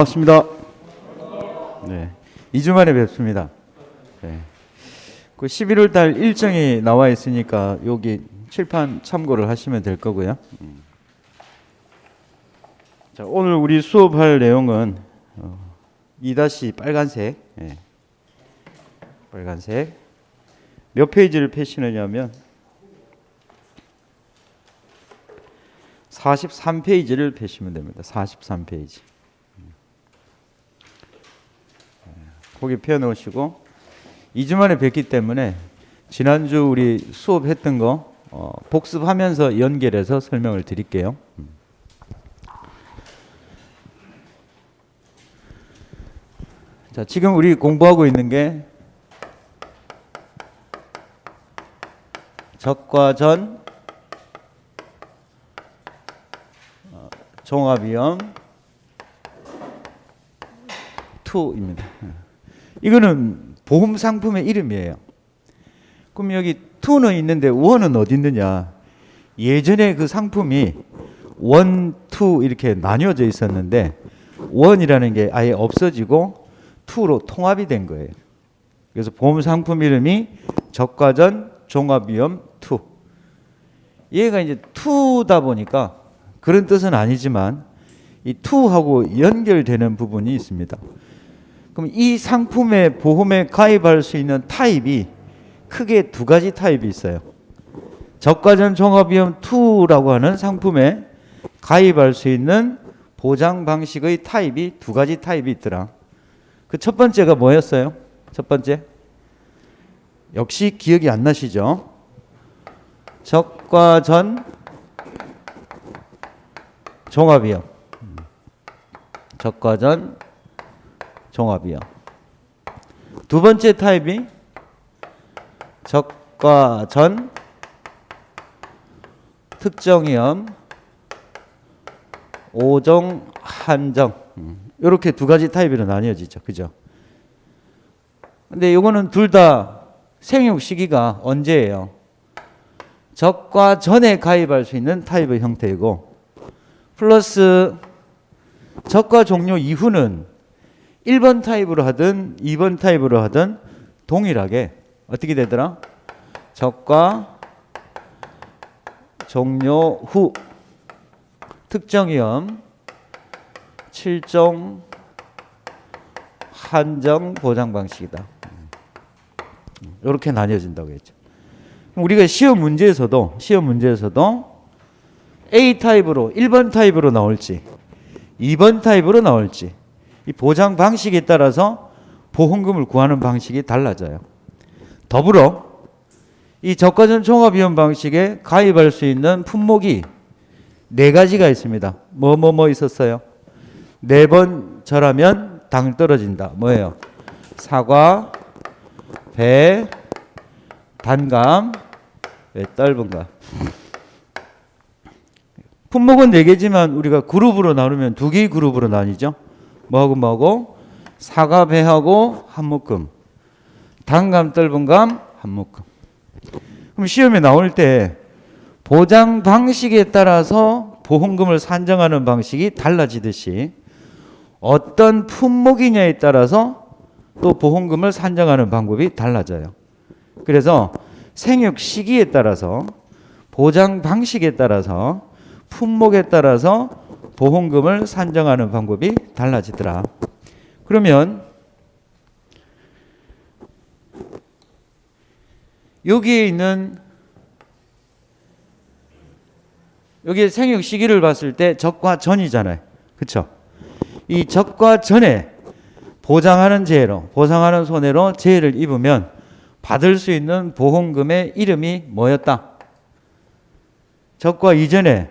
반갑습니다. 네, 2주 만에 뵙습니다. 네. 그 11월 달 일정이 나와 있으니까 여기 칠판 참고를 하시면 될 거고요. 자, 오늘 우리 수업할 내용은 2- 빨간색, 네. 빨간색 몇 페이지를 펴시느냐면 43페이지를 펴시면 됩니다. 43페이지. 거기 펴놓으시고 2주 만에 뵙기 때문에 지난주 우리 수업했던 거 복습하면서 연결해서 설명을 드릴게요. 자, 지금 우리 공부하고 있는 게 적과전 종합위험 2입니다. 이거는 보험 상품의 이름이에요. 그럼 여기 2는 있는데 1은 어디 있느냐? 예전에 그 상품이 1, 2 이렇게 나뉘어져 있었는데 1이라는 게 아예 없어지고 2로 통합이 된 거예요. 그래서 보험 상품 이름이 적과전 종합위험 2. 얘가 이제 2다 보니까 그런 뜻은 아니지만 이 2하고 연결되는 부분이 있습니다. 그럼 이 상품의 보험에 가입할 수 있는 타입이 크게 두 가지 타입이 있어요. 적과전 종합위험 2라고 하는 상품에 가입할 수 있는 보장 방식의 타입이 두 가지 타입이 있더라. 그 첫 번째가 뭐였어요? 첫 번째? 역시 기억이 안 나시죠? 적과전 종합위험. 적과전 종합위험. 두 번째 타입이 적과전 특정위험 5종 한정. 이렇게 두 가지 타입으로 나뉘어지죠. 그죠? 근데 이거는 둘 다 생육 시기가 언제예요? 적과전에 가입할 수 있는 타입의 형태이고 플러스 적과 종료 이후는 1번 타입으로 하든 2번 타입으로 하든 동일하게 어떻게 되더라? 적과 종료 후 특정위험 7종 한정 보장 방식이다. 이렇게 나뉘어진다고 했죠. 우리가 시험 문제에서도 A 타입으로 1번 타입으로 나올지 2번 타입으로 나올지 이 보장 방식에 따라서 보험금을 구하는 방식이 달라져요. 더불어 이 적과전 종합위험 방식에 가입할 수 있는 품목이 4가지가 있습니다. 뭐 있었어요? 4번 절하면 당 떨어진다. 뭐예요? 사과, 배, 단감, 떫은감. 품목은 4개지만 우리가 그룹으로 나누면 2개의 그룹으로 나뉘죠. 뭐하고 사과, 배하고 한 묶음, 단감, 떫은감 한 묶음. 그럼 시험에 나올 때 보장 방식에 따라서 보험금을 산정하는 방식이 달라지듯이 어떤 품목이냐에 따라서 또 보험금을 산정하는 방법이 달라져요. 그래서 생육 시기에 따라서 보장 방식에 따라서 품목에 따라서 보험금을 산정하는 방법이 달라지더라. 그러면 여기에 있는 여기 생육 시기를 봤을 때 적과 전이잖아요. 그렇죠? 이 적과 전에 보상하는 손해로 재해를 입으면 받을 수 있는 보험금의 이름이 뭐였다? 적과 이전에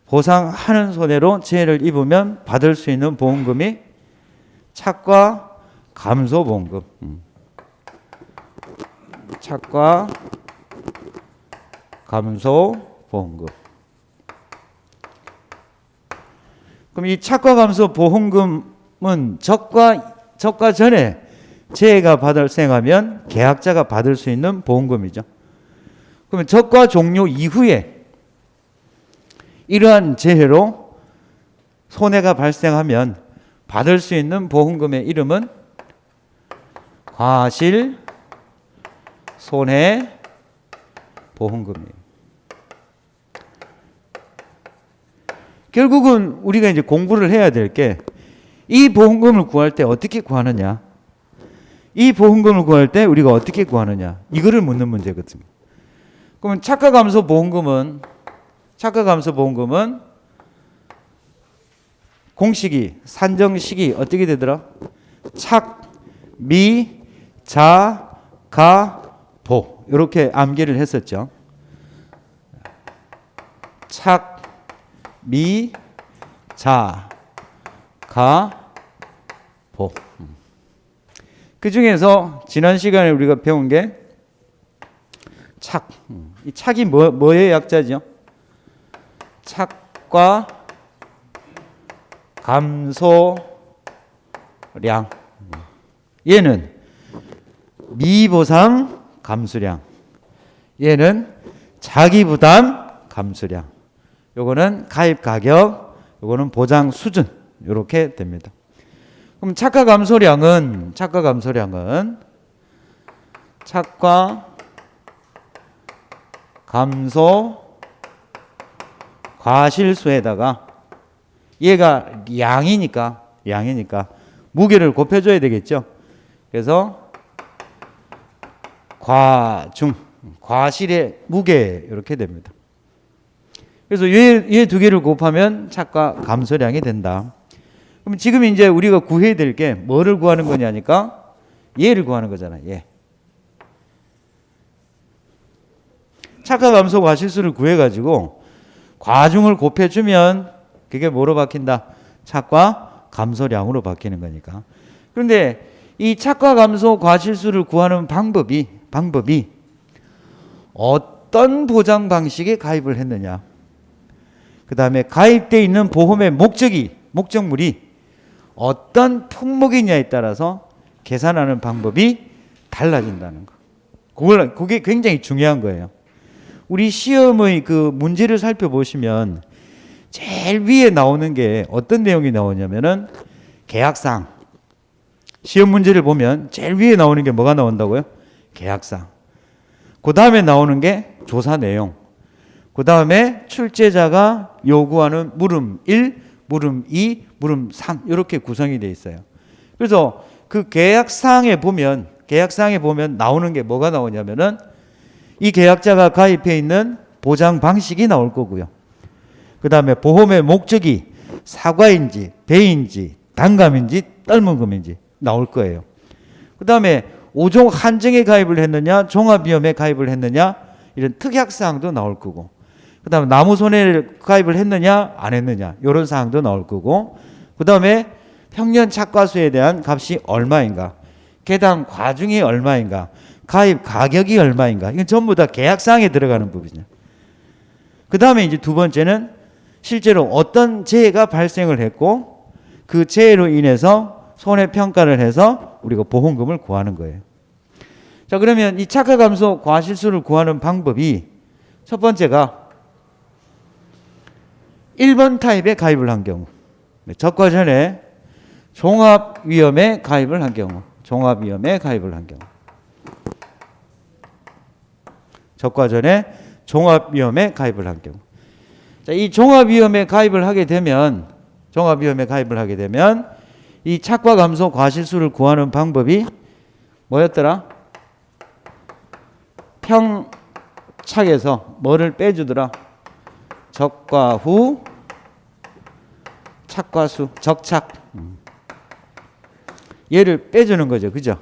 보상하는 손해로 재해를 입으면 받을 수 있는 보험금이 착과 감소보험금. 착과 감소보험금. 그럼 이 착과 감소 보험금은 적과 전에 재해가 발생하면 계약자가 받을 수 있는 보험금이죠. 그러면 적과 종료 이후에 이러한 재해로 손해가 발생하면 받을 수 있는 보험금의 이름은 과실 손해 보험금이에요. 결국은 우리가 이제 공부를 해야 될 게 이 보험금을 구할 때 어떻게 구하느냐, 이 보험금을 구할 때 우리가 어떻게 구하느냐, 이거를 묻는 문제거든요. 그러면 착가감소 보험금은 공식이 산정식이 어떻게 되더라? 착, 미, 자, 가, 보 이렇게 암기를 했었죠. 착, 미, 자, 가, 보. 그 중에서 지난 시간에 우리가 배운 게 착. 이 착이 뭐의 약자죠? 착과 감소량. 얘는 미보상 감수량. 얘는 자기부담 감수량. 요거는 가입 가격, 요거는 보장 수준. 요렇게 됩니다. 그럼 착과 감소량은 착과 감소 과실수에다가 얘가 양이니까 무게를 곱해줘야 되겠죠. 그래서 과중, 과실의 무게 이렇게 됩니다. 그래서 얘 두 개를 곱하면 착과 감소량이 된다. 그럼 지금 이제 우리가 구해야 될 게 뭐를 구하는 거냐니까 얘를 구하는 거잖아. 얘. 착과 감소 과실수를 구해가지고 과중을 곱해주면 그게 뭐로 바뀐다? 착과 감소량으로 바뀌는 거니까. 그런데 이 착과 감소 과실수를 구하는 방법이 어떤 보장 방식에 가입을 했느냐, 그 다음에 가입되어 있는 보험의 목적물이 어떤 품목이냐에 따라서 계산하는 방법이 달라진다는 거. 그게 굉장히 중요한 거예요. 우리 시험의 그 문제를 살펴보시면 제일 위에 나오는 게 어떤 내용이 나오냐면은 계약사항. 시험 문제를 보면 제일 위에 나오는 게 뭐가 나온다고요? 계약사항. 그 다음에 나오는 게 조사 내용. 그 다음에 출제자가 요구하는 물음 1, 물음 2, 물음 3 이렇게 구성이 되어 있어요. 그래서 그 계약사항에 보면 나오는 게 뭐가 나오냐면은 이 계약자가 가입해 있는 보장 방식이 나올 거고요. 그 다음에 보험의 목적이 사과인지 배인지 단감인지 떨문금인지 나올 거예요. 그 다음에 5종 한정에 가입을 했느냐 종합위험에 가입을 했느냐 이런 특약사항도 나올 거고, 그 다음에 나무손해를 가입을 했느냐 안 했느냐 이런 사항도 나올 거고, 그 다음에 평년 착과수에 대한 값이 얼마인가, 개당 과중이 얼마인가, 가입 가격이 얼마인가, 이건 전부 다 계약사항에 들어가는 부분이죠. 그 다음에 이제 두 번째는 실제로 어떤 재해가 발생을 했고 그 재해로 인해서 손해평가를 해서 우리가 보험금을 구하는 거예요. 자, 그러면 이 착과감소 과실수를 구하는 방법이 첫 번째가 1번 타입에 가입을 한 경우, 적과 전에 종합위험에 가입을 한 경우, 적과 전에 종합위험에 가입을 한 경우. 자, 이 종합위험에 가입을 하게 되면 이 착과 감소 과실수를 구하는 방법이 뭐였더라? 평착에서 뭐를 빼주더라? 적과 후, 착과 수, 적착. 얘를 빼주는 거죠. 그죠?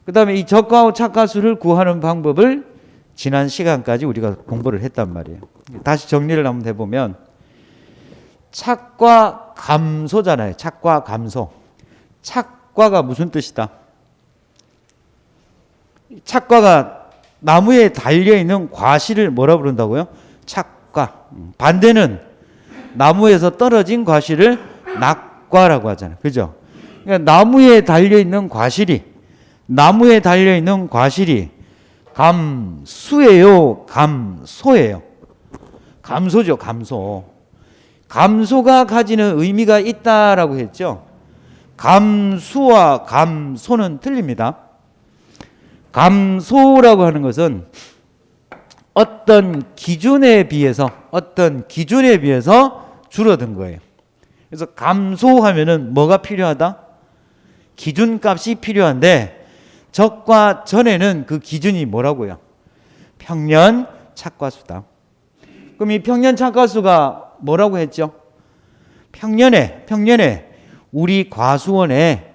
그 다음에 이 적과 후, 착과 수를 구하는 방법을 지난 시간까지 우리가 공부를 했단 말이에요. 다시 정리를 한번 해보면 착과 감소잖아요. 착과 감소. 착과가 무슨 뜻이다? 착과가 나무에 달려있는 과실을 뭐라 부른다고요? 착과. 반대는 나무에서 떨어진 과실을 낙과라고 하잖아요. 그죠? 그러니까 나무에 달려있는 과실이 감수예요, 감소예요? 감소죠, 감소. 감소가 가지는 의미가 있다라고 했죠. 감수와 감소는 틀립니다. 감소라고 하는 것은 어떤 기준에 비해서 줄어든 거예요. 그래서 감소하면은 뭐가 필요하다? 기준값이 필요한데 적과 전에는 그 기준이 뭐라고요? 평년 착과수다. 그럼 이 평년 착과수가 뭐라고 했죠? 평년에 우리 과수원에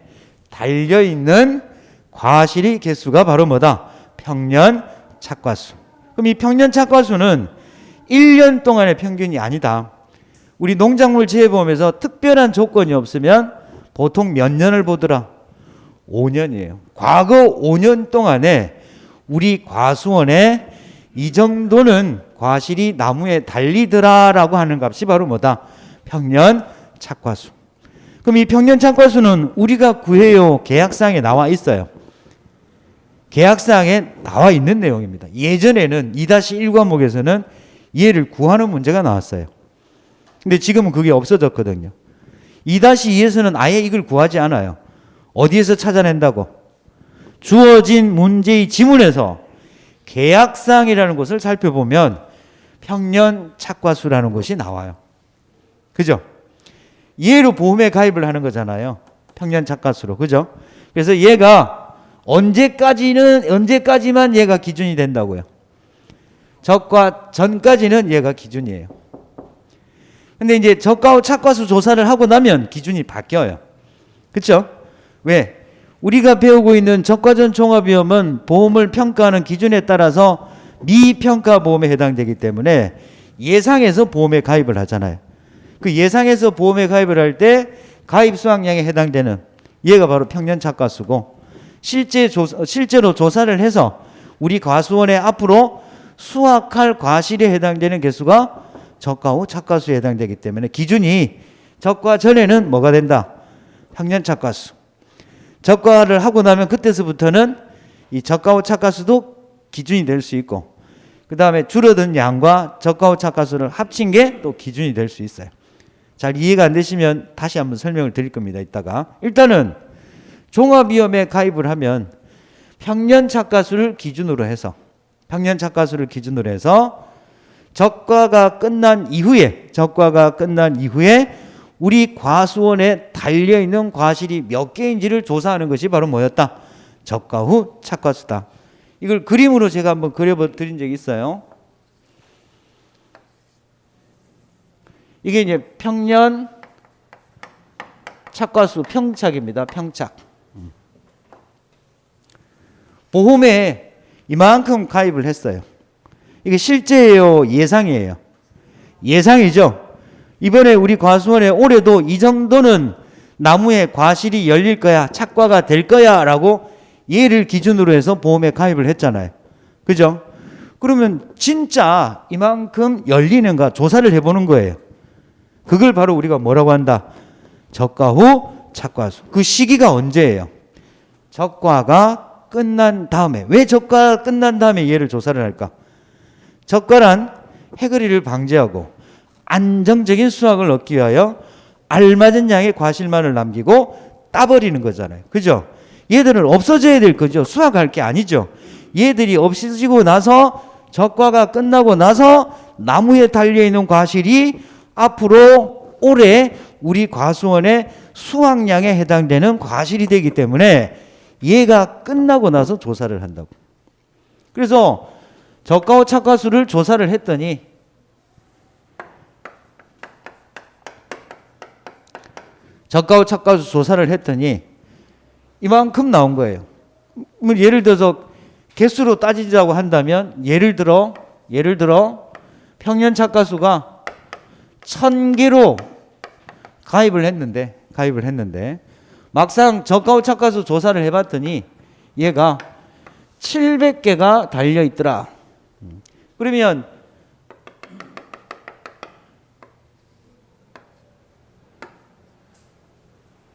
달려있는 과실의 개수가 바로 뭐다? 평년 착과수. 그럼 이 평년 착과수는 1년 동안의 평균이 아니다. 우리 농작물 재배보험에서 특별한 조건이 없으면 보통 몇 년을 보더라? 5년이에요. 과거 5년 동안에 우리 과수원에 이 정도는 과실이 나무에 달리더라라고 하는 값이 바로 뭐다? 평년 착과수. 그럼 이 평년 착과수는 우리가 구해요? 계약상에 나와 있어요? 계약상에 나와 있는 내용입니다. 예전에는 2-1 과목에서는 얘를 구하는 문제가 나왔어요. 근데 지금은 그게 없어졌거든요. 2-2에서는 아예 이걸 구하지 않아요. 어디에서 찾아낸다고? 주어진 문제의 지문에서 계약상이라는 것을 살펴보면 평년 착과수라는 것이 나와요. 그죠? 얘로 보험에 가입을 하는 거잖아요. 평년 착과수로. 그죠? 그래서 얘가 언제까지만 얘가 기준이 된다고요? 적과 전까지는 얘가 기준이에요. 근데 이제 적과 후 착과수 조사를 하고 나면 기준이 바뀌어요. 그렇죠? 왜? 우리가 배우고 있는 적과전 종합위험은 보험을 평가하는 기준에 따라서 미평가 보험에 해당되기 때문에 예상해서 보험에 가입을 하잖아요. 그 예상해서 보험에 가입을 할 때 가입 수확량에 해당되는 얘가 바로 평년 착과수고, 실제로 조사를 해서 우리 과수원에 앞으로 수확할 과실에 해당되는 개수가 적과 후 착과수에 해당되기 때문에 기준이 적과 전에는 뭐가 된다? 평년 착과수. 적과를 하고 나면 그때서부터는 이 적과 후 착과수도 기준이 될 수 있고, 그 다음에 줄어든 양과 적과 후 착과수를 합친 게 또 기준이 될 수 있어요. 잘 이해가 안 되시면 다시 한번 설명을 드릴 겁니다. 이따가. 일단은 종합위험에 가입을 하면 평년 착과수를 기준으로 해서 적과가 끝난 이후에 우리 과수원에 달려있는 과실이 몇 개인지를 조사하는 것이 바로 뭐였다? 적과 후 착과수다. 이걸 그림으로 제가 한번 그려드린 적이 있어요. 이게 이제 평년 착과수 평착입니다. 평착. 보험에 이만큼 가입을 했어요. 이게 실제예요? 예상이에요? 예상이죠? 이번에 우리 과수원에 올해도 이 정도는 나무에 과실이 열릴 거야, 착과가 될 거야 라고 얘를 기준으로 해서 보험에 가입을 했잖아요. 그죠? 그러면 진짜 이만큼 열리는가 조사를 해보는 거예요. 그걸 바로 우리가 뭐라고 한다? 적과 후 착과수. 그 시기가 언제예요? 적과가 끝난 다음에. 왜 적과가 끝난 다음에 얘를 조사를 할까? 적과란 해거리를 방지하고 안정적인 수확을 얻기 위하여 알맞은 양의 과실만을 남기고 따버리는 거잖아요. 그죠? 얘들은 없어져야 될 거죠. 수확할 게 아니죠. 얘들이 없어지고 나서 적과가 끝나고 나서 나무에 달려있는 과실이 앞으로 올해 우리 과수원의 수확량에 해당되는 과실이 되기 때문에 얘가 끝나고 나서 조사를 한다고. 그래서 적과 후 착과수를 조사를 했더니 이만큼 나온 거예요. 예를 들어서 개수로 따지자고 한다면 예를 들어 평년 착과수가 1000개로 가입을 했는데 막상 적과 후 착과수 조사를 해봤더니 얘가 700개가 달려있더라. 그러면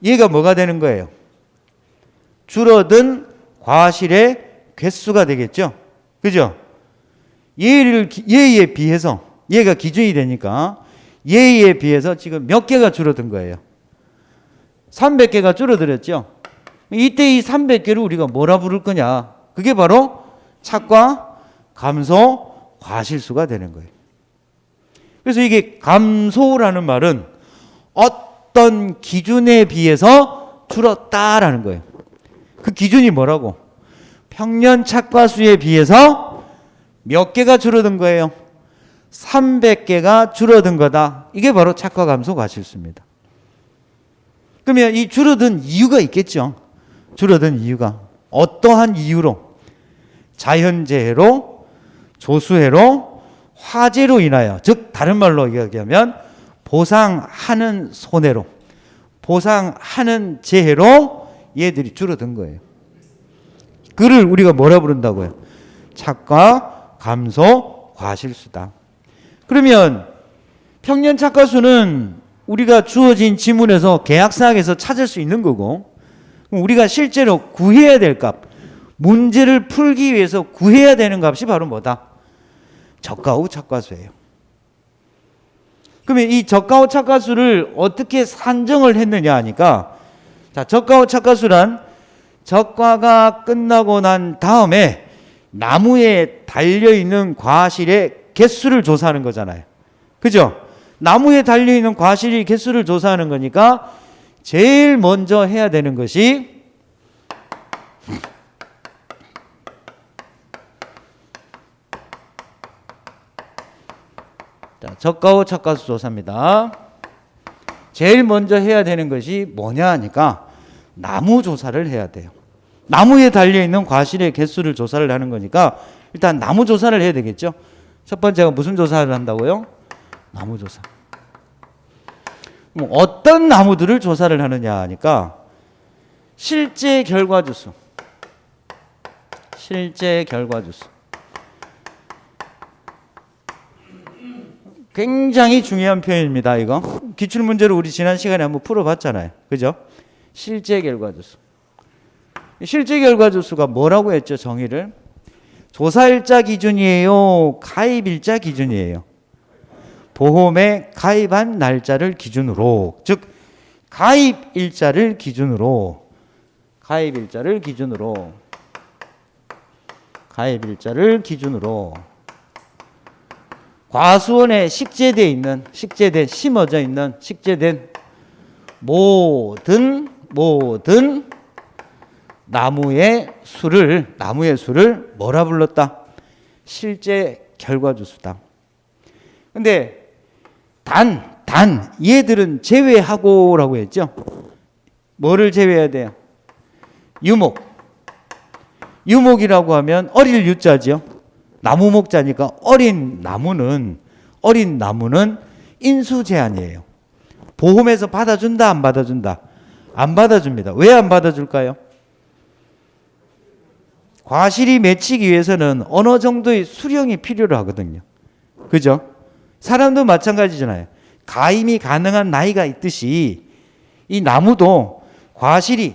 얘가 뭐가 되는 거예요? 줄어든 과실의 개수가 되겠죠. 그죠? 얘에 비해서 얘가 기준이 되니까 예에 비해서 지금 몇 개가 줄어든 거예요? 300개가 줄어들었죠. 이때 이 300개를 우리가 뭐라 부를 거냐? 그게 바로 착과 감소 과실수가 되는 거예요. 그래서 이게 감소라는 말은 어떤 기준에 비해서 줄었다라는 거예요. 그 기준이 뭐라고? 평년 착과수에 비해서 몇 개가 줄어든 거예요? 300개가 줄어든 거다. 이게 바로 착과 감소 과실수입니다. 그러면 이 줄어든 이유가 있겠죠. 줄어든 이유가 어떠한 이유로? 자연재해로, 조수해로, 화재로 인하여, 즉 다른 말로 이야기하면 보상하는 손해로, 보상하는 재해로 얘들이 줄어든 거예요. 그를 우리가 뭐라 부른다고요? 착과 감소 과실수다. 그러면 평년 착과수는 우리가 주어진 지문에서 계약사항에서 찾을 수 있는 거고, 우리가 실제로 구해야 될 값, 문제를 풀기 위해서 구해야 되는 값이 바로 뭐다? 저가 후 착과수예요. 그러면 이 저가 후 착과수를 어떻게 산정을 했느냐 하니까, 자, 저가 후 착과수란 적과가 끝나고 난 다음에 나무에 달려있는 과실의 개수를 조사하는 거잖아요. 그죠? 나무에 달려있는 과실의 개수를 조사하는 거니까 제일 먼저 해야 되는 것이 자, 저가 후 착과수 조사입니다. 제일 먼저 해야 되는 것이 뭐냐 하니까 나무 조사를 해야 돼요. 나무에 달려있는 과실의 개수를 조사를 하는 거니까 일단 나무 조사를 해야 되겠죠. 첫 번째가 무슨 조사를 한다고요? 나무 조사. 어떤 나무들을 조사를 하느냐 하니까 실제 결과주수. 실제 결과주수. 굉장히 중요한 표현입니다. 이거 기출문제로 우리 지난 시간에 한번 풀어봤잖아요. 그죠? 실제 결과주수. 실제 결과주수가 뭐라고 했죠? 정의를. 조사일자 기준이에요? 가입일자 기준이에요? 보험에 가입한 날짜를 기준으로, 즉 가입일자를 기준으로, 가입일자를 기준으로, 가입일자를 기준으로 과수원에 식재되어 있는, 식재된, 심어져 있는, 식재된 모든 나무의 수를 뭐라 불렀다? 실제 결과주수다. 근데 단 얘들은 제외하고라고 했죠. 뭐를 제외해야 돼요? 유목이라고 하면 어릴 유자죠. 나무 목자니까 어린 나무는 인수 제한이에요. 보험에서 받아준다, 안 받아준다? 안 받아줍니다. 왜 안 받아줄까요? 과실이 맺히기 위해서는 어느 정도의 수령이 필요로 하거든요. 그죠? 사람도 마찬가지잖아요. 가임이 가능한 나이가 있듯이 이 나무도 과실이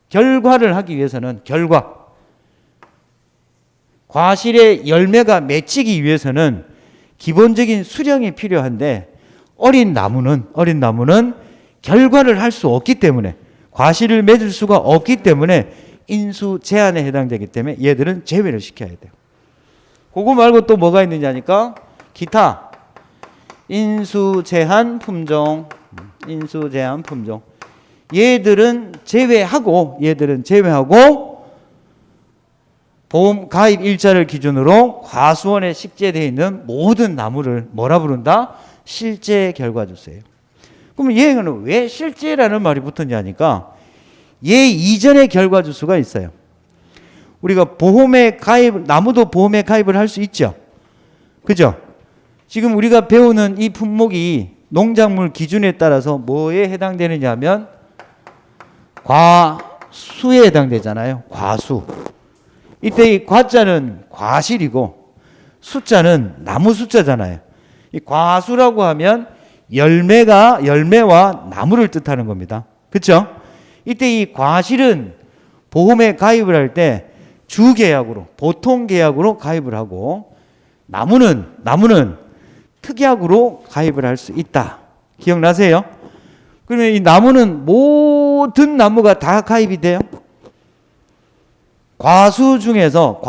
결과를 하기 위해서는 과실의 열매가 맺히기 위해서는 기본적인 수령이 필요한데 어린 나무는 결과를 할 수 없기 때문에 과실을 맺을 수가 없기 때문에 인수 제한에 해당되기 때문에 얘들은 제외를 시켜야 돼요. 그거 말고 또 뭐가 있느냐니까 기타 인수 제한 품종 얘들은 제외하고 보험 가입 일자를 기준으로 과수원에 식재되어 있는 모든 나무를 뭐라 부른다? 실제 결과주수예요. 그럼 얘는 왜 실제라는 말이 붙었냐니까 얘 이전의 결과주수가 있어요. 우리가 보험에 나무도 보험에 가입을 할 수 있죠. 그죠? 지금 우리가 배우는 이 품목이 농작물 기준에 따라서 뭐에 해당되느냐 하면 과수에 해당되잖아요. 과수. 이때 이 과자는 과실이고 숫자는 나무 숫자잖아요. 이 과수라고 하면 열매와 나무를 뜻하는 겁니다. 그렇죠? 이때 이 과실은 보험에 가입을 할 때 주계약으로 보통 계약으로 가입을 하고 나무는 특약으로 가입을 할 수 있다. 기억나세요? 그러면 이 나무는 모든 나무가 다 가입이 돼요? 과수 중에서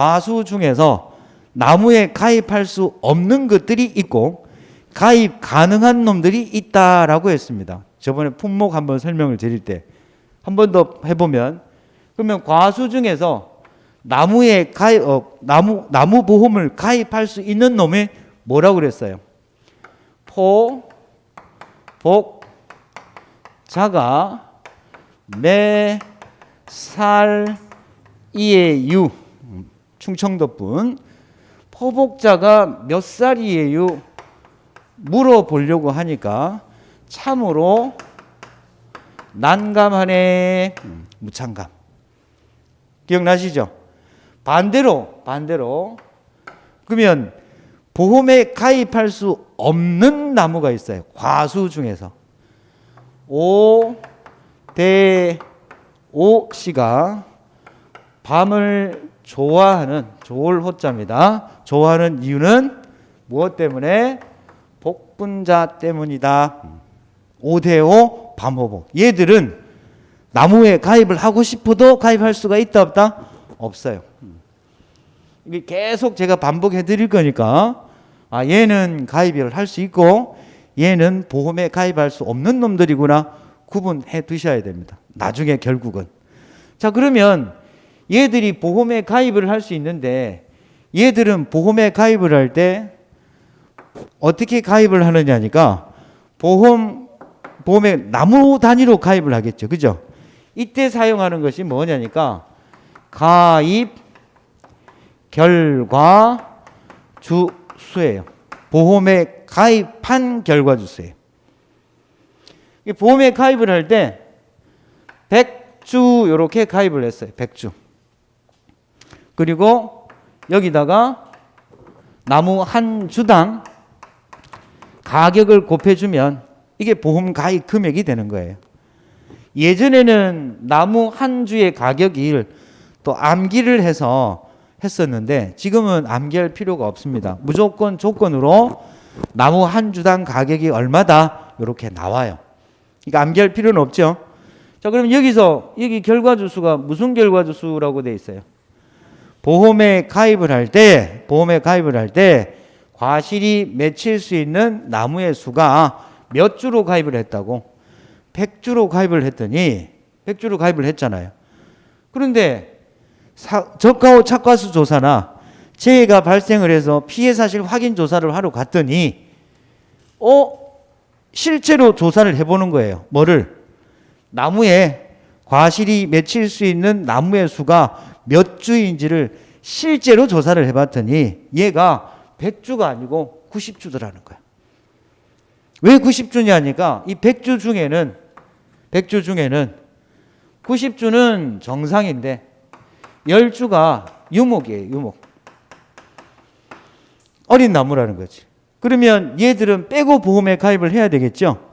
나무에 가입할 수 없는 것들이 있고 가입 가능한 놈들이 있다라고 했습니다. 저번에 품목 한번 설명을 드릴 때 한 번 더 해보면, 그러면 과수 중에서 나무에 나무 보험을 가입할 수 있는 놈이 뭐라고 그랬어요? 포, 복, 자가, 매, 살, 이의 유. 충청도 분. 포복자가 몇 살이에요? 물어보려고 하니까 참으로 난감하네. 무참감. 기억나시죠? 반대로 그러면 보험에 가입할 수 없는 나무가 있어요. 과수 중에서. 오대오씨가 밤을 좋아하는, 좋을 호자입니다. 좋아하는 이유는 무엇 때문에? 복분자 때문이다. 오대오 밤호복. 얘들은 나무에 가입을 하고 싶어도 가입할 수가 있다 없다? 없어요. 이게 계속 제가 반복해 드릴 거니까 얘는 가입을 할 수 있고 얘는 보험에 가입할 수 없는 놈들이구나 구분해 두셔야 됩니다. 나중에 결국은. 자, 그러면 얘들이 보험에 가입을 할 수 있는데 얘들은 보험에 가입을 할 때 어떻게 가입을 하느냐니까 보험에 나무 단위로 가입을 하겠죠. 그죠? 이때 사용하는 것이 뭐냐니까 가입 결과 주수예요. 보험에 가입한 결과 주수예요. 보험에 가입을 할 때 100주 이렇게 가입을 했어요. 100주. 그리고 여기다가 나무 한 주당 가격을 곱해주면 이게 보험 가입 금액이 되는 거예요. 예전에는 나무 한 주의 가격을 또 암기를 해서 했었는데 지금은 암기할 필요가 없습니다. 무조건 조건으로 나무 한 주당 가격이 얼마다 이렇게 나와요. 그러니까 암기할 필요는 없죠. 자, 그럼 여기 결과주수가 무슨 결과주수라고 돼 있어요? 보험에 가입을 할 때 과실이 맺힐 수 있는 나무의 수가 몇 주로 가입을 했다고? 100주로 가입을 했더니 100주로 가입을 했잖아요. 그런데 저가 착과수 조사나 재해가 발생을 해서 피해 사실 확인 조사를 하러 갔더니 실제로 조사를 해보는 거예요. 뭐를? 나무에 과실이 맺힐 수 있는 나무의 수가 몇 주인지를 실제로 조사를 해봤더니 얘가 100주가 아니고 90주더라는 거야. 왜 90주냐니까 이 100주 중에는 90주는 정상인데 10주가 유목이에요. 유목. 어린 나무라는 거지. 그러면 얘들은 빼고 보험에 가입을 해야 되겠죠.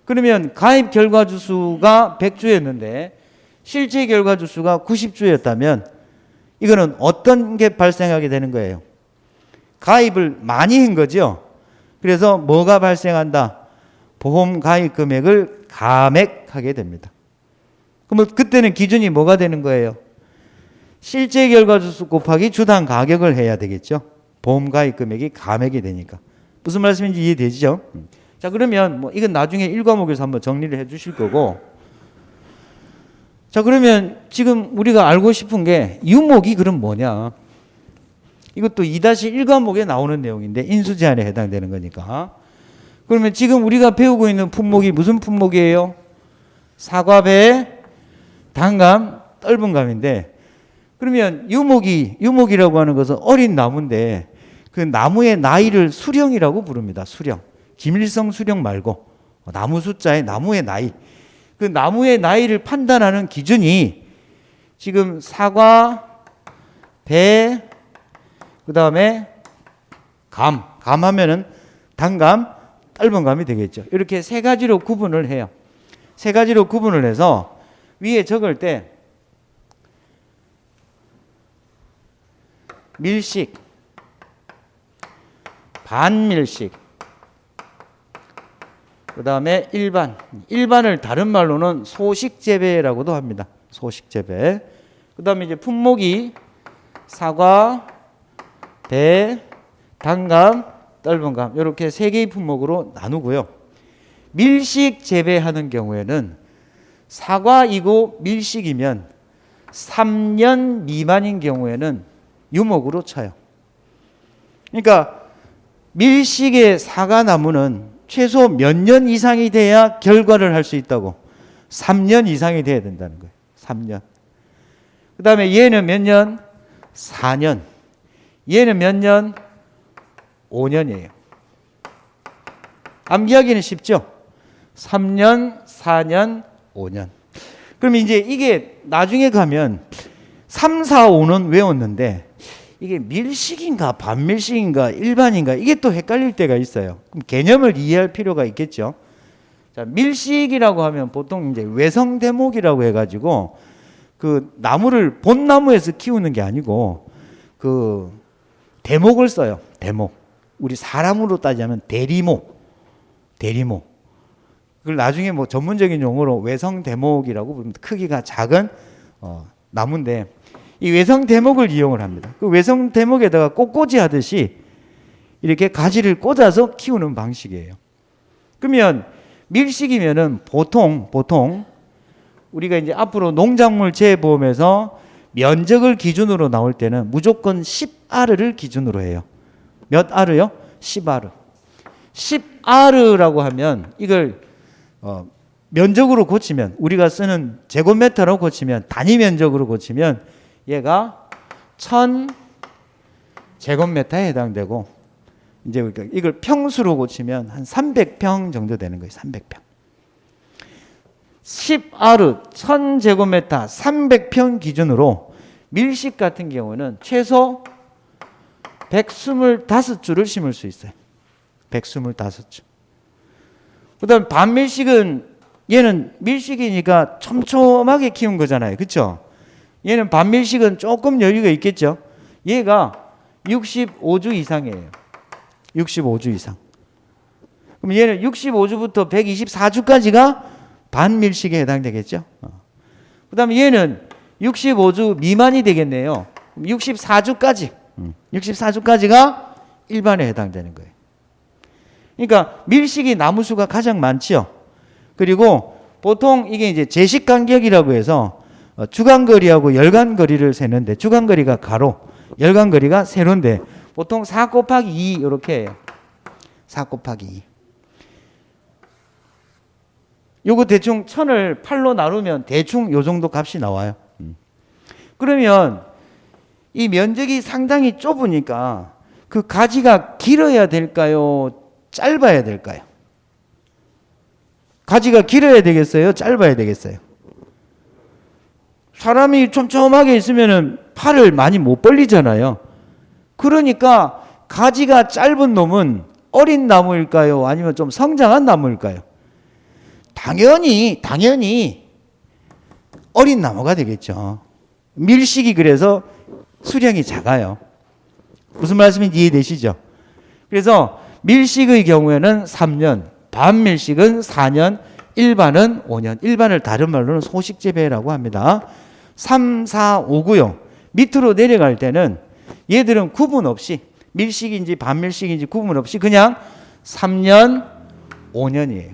그러면 가입 결과 주수가 100주였는데 실제 결과 주수가 90주였다면 이거는 어떤 게 발생하게 되는 거예요? 가입을 많이 한 거죠. 그래서 뭐가 발생한다? 보험 가입 금액을 감액하게 됩니다. 그러면 그때는 기준이 뭐가 되는 거예요? 실제 결과 주수 곱하기 주당 가격을 해야 되겠죠. 보험 가입 금액이 감액이 되니까. 무슨 말씀인지 이해되시죠? 자, 그러면 이건 나중에 1과목에서 한번 정리를 해 주실 거고. 자, 그러면 지금 우리가 알고 싶은 게 유목이 그럼 뭐냐? 이것도 2-1과목에 나오는 내용인데 인수제한에 해당되는 거니까. 그러면 지금 우리가 배우고 있는 품목이 무슨 품목이에요? 사과배, 단감, 떫은감인데 그러면 유목이라고 하는 것은 어린 나무인데 그 나무의 나이를 수령이라고 부릅니다. 수령. 김일성 수령 말고 나무 숫자의 나무의 나이. 그 나무의 나이를 판단하는 기준이 지금 사과, 배, 그 다음에 감 하면은 단감, 떫은감이 되겠죠. 이렇게 세 가지로 구분을 해요. 세 가지로 구분을 해서 위에 적을 때 밀식, 반밀식, 그 다음에 일반. 일반을 다른 말로는 소식재배라고도 합니다. 소식재배. 그 다음에 이제 품목이 사과, 배, 단감, 떫은감 이렇게 세 개의 품목으로 나누고요. 밀식 재배하는 경우에는 사과이고 밀식이면 3년 미만인 경우에는 유목으로 쳐요. 그러니까 밀식의 사과나무는 최소 몇 년 이상이 돼야 결과를 할 수 있다고? 3년 이상이 돼야 된다는 거예요. 3년. 그 다음에 얘는 몇 년? 4년. 얘는 몇 년? 5년이에요. 암기하기는 쉽죠? 3년, 4년, 5년. 그럼 이제 이게 나중에 가면 3, 4, 5는 외웠는데 이게 밀식인가 반밀식인가 일반인가 이게 또 헷갈릴 때가 있어요. 그럼 개념을 이해할 필요가 있겠죠. 자, 밀식이라고 하면 보통 이제 외성 대목이라고 해가지고 그 나무를 본나무에서 키우는 게 아니고 그 대목을 써요. 대목. 우리 사람으로 따지면 대리모. 그걸 나중에 뭐 전문적인 용어로 외성 대목이라고 부릅니다. 크기가 작은 나무인데 이 외성 대목을 이용을 합니다. 그 외성 대목에다가 꽃꽂이 하듯이 이렇게 가지를 꽂아서 키우는 방식이에요. 그러면 밀식이면은 보통 우리가 이제 앞으로 농작물 재보험에서 면적을 기준으로 나올 때는 무조건 10아르를 기준으로 해요. 몇 아르요? 10아르. 10아르라고 하면 이걸 면적으로 고치면 우리가 쓰는 제곱미터로 고치면 단위 면적으로 고치면 얘가 1000제곱미터에 해당되고 이제 이걸 평수로 고치면 한 300평 정도 되는 거예요. 300평. 10아르 1000제곱미터 300평 기준으로 밀식 같은 경우는 최소 125줄을 심을 수 있어요. 125줄. 그 다음 반밀식은 얘는 밀식이니까 촘촘하게 키운 거잖아요. 그렇죠? 얘는 반밀식은 조금 여유가 있겠죠. 얘가 65주 이상이에요. 65주 이상. 그럼 얘는 65주부터 124주까지가 반밀식에 해당되겠죠. 그 다음에 얘는 65주 미만이 되겠네요. 64주까지가 일반에 해당되는 거예요. 그러니까 밀식이 나무수가 가장 많지요. 그리고 보통 이게 이제 제식간격이라고 해서 주간거리하고 열간거리를 세는데 주간거리가 가로, 열간거리가 세로인데 보통 4 곱하기 2 이렇게 해요. 4 곱하기 2. 요거 대충 1000을 8로 나누면 대충 요 정도 값이 나와요. 그러면 이 면적이 상당히 좁으니까 그 가지가 길어야 될까요? 짧아야 될까요? 가지가 길어야 되겠어요? 짧아야 되겠어요? 사람이 촘촘하게 있으면 팔을 많이 못 벌리잖아요. 그러니까 가지가 짧은 놈은 어린 나무일까요? 아니면 좀 성장한 나무일까요? 당연히 어린 나무가 되겠죠. 밀식이 그래서 수령이 작아요. 무슨 말씀인지 이해되시죠? 그래서 밀식의 경우에는 3년, 반밀식은 4년, 일반은 5년. 일반을 다른 말로는 소식재배라고 합니다. 3, 4, 5고요. 밑으로 내려갈 때는 얘들은 구분 없이 밀식인지 반밀식인지 구분 없이 그냥 3년, 5년이에요.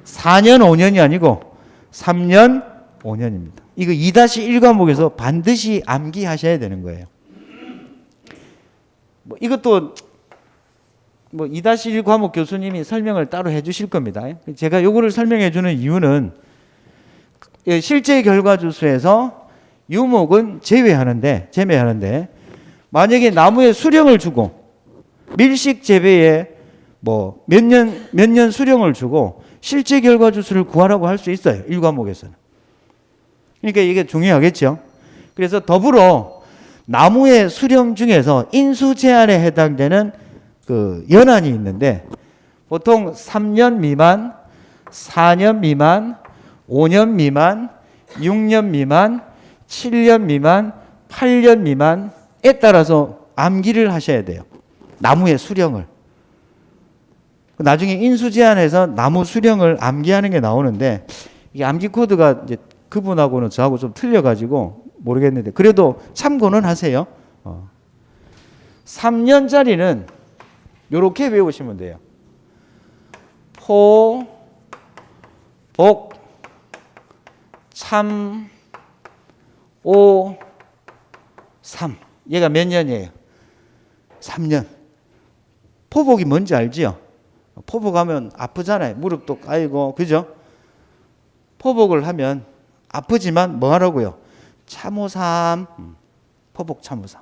4년, 5년이 아니고 3년, 5년입니다. 이거 2-1 과목에서 반드시 암기하셔야 되는 거예요. 뭐 이것도 뭐 2-1 과목 교수님이 설명을 따로 해주실 겁니다. 제가 요거를 설명해 주는 이유는 실제 결과주수에서 유목은 제외하는데 만약에 나무에 수령을 주고 밀식 재배에 뭐 몇 년 수령을 주고 실제 결과주수를 구하라고 할 수 있어요. 1과목에서는. 그러니까 이게 중요하겠죠. 그래서 더불어 나무의 수령 중에서 인수 제한에 해당되는 그 연한이 있는데 보통 3년 미만, 4년 미만, 5년 미만, 6년 미만, 7년 미만, 8년 미만에 따라서 암기를 하셔야 돼요. 나무의 수령을. 나중에 인수 제한해서 나무 수령을 암기하는 게 나오는데 이 암기 코드가 이제 그분하고는 저하고 좀 틀려가지고 모르겠는데 그래도 참고는 하세요. 3년짜리는 이렇게 외우시면 돼요. 포, 복, 참, 오, 삼. 얘가 몇 년이에요? 3년. 포복이 뭔지 알지요? 포복하면 아프잖아요. 무릎도 까이고, 그죠? 포복을 하면 아프지만 뭐 하라고요? 참호삼. 포복 참호삼.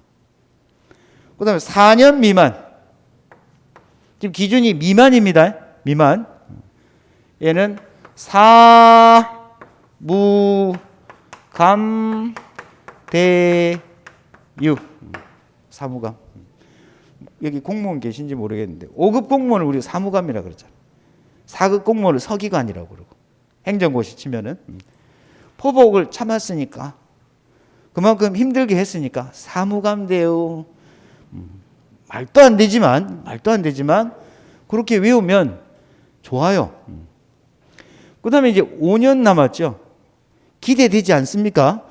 그 다음에 4년 미만. 지금 기준이 미만입니다. 미만. 얘는 사, 무, 감, 대, 유. 사무감. 여기 공무원 계신지 모르겠는데 5급 공무원을 우리가 사무감이라고 그러잖아요. 4급 공무원을 서기관이라고 그러고 행정고시 치면은 포복을 참았으니까 그만큼 힘들게 했으니까 사무감대요. 말도 안 되지만 그렇게 외우면 좋아요. 그 다음에 이제 5년 남았죠. 기대되지 않습니까?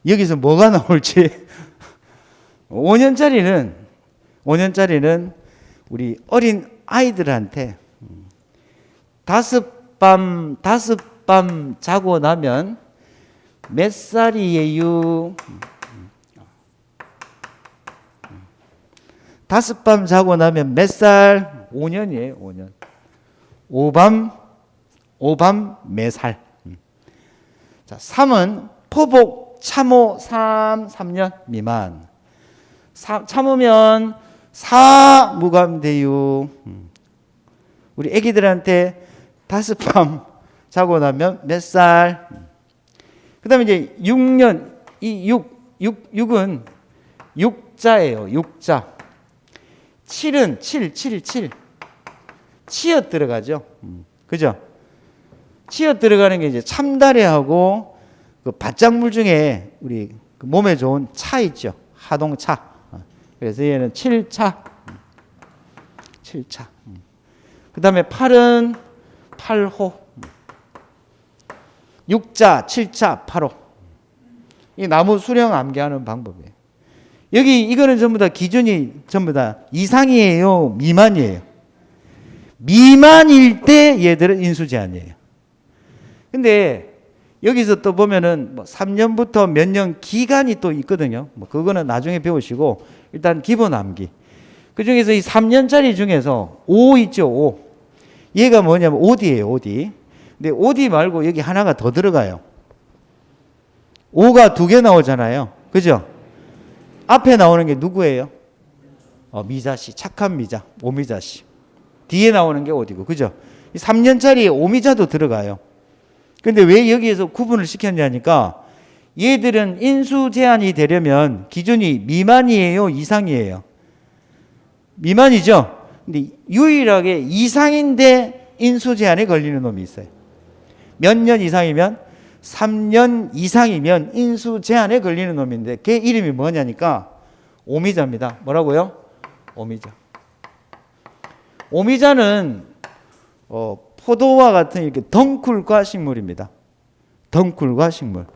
여기서 뭐가 나올지. 5년짜리는 우리 어린 아이들한테 다섯 밤 자고 나면 몇 살이에요? 다섯 밤 자고 나면 몇 살? 5년이에요, 5년. 오밤 몇 살? 자, 3은 포복, 참호, 3년 미만. 참으면 사무감대유. 우리 애기들한테 다섯 밤 자고 나면 몇 살? 그 다음에 이제 6년, 이 6은 육자예요, 육자. 7은 7. 치읓 들어가죠. 그죠? 치읓 들어가는 게 이제 참다래하고 그 바짝물 중에 우리 몸에 좋은 차 있죠. 하동차. 그래서 얘는 7차. 그 다음에 8은 8호. 6자, 7자, 8호. 이 나무 수령 암기하는 방법이에요. 여기 이거는 전부 다 기준이 전부 다 이상이에요, 미만이에요. 미만일 때 얘들은 인수 제한이에요. 근데 여기서 또 보면은 뭐 3년부터 몇 년 기간이 또 있거든요. 뭐 그거는 나중에 배우시고 일단 기본 암기. 그 중에서 이 3년짜리 중에서 5 있죠, 5. 얘가 뭐냐면 OD예요, OD. 근데 OD 말고 여기 하나가 더 들어가요. 5가 2개 나오잖아요. 그죠? 앞에 나오는 게 누구예요? 미자씨, 착한 미자, 오미자씨. 뒤에 나오는 게 OD고, 그죠? 이 3년짜리 오미자도 들어가요. 근데 왜 여기에서 구분을 시켰냐니까 얘들은 인수 제한이 되려면 기준이 미만이에요, 이상이에요? 미만이죠? 근데 유일하게 이상인데 인수 제한에 걸리는 놈이 있어요. 몇 년 이상이면 3년 이상이면 인수 제한에 걸리는 놈인데 걔 이름이 뭐냐니까 오미자입니다. 뭐라고요? 오미자. 오미자는 포도와 같은 이렇게 덩쿨과 식물입니다. 덩쿨과 식물.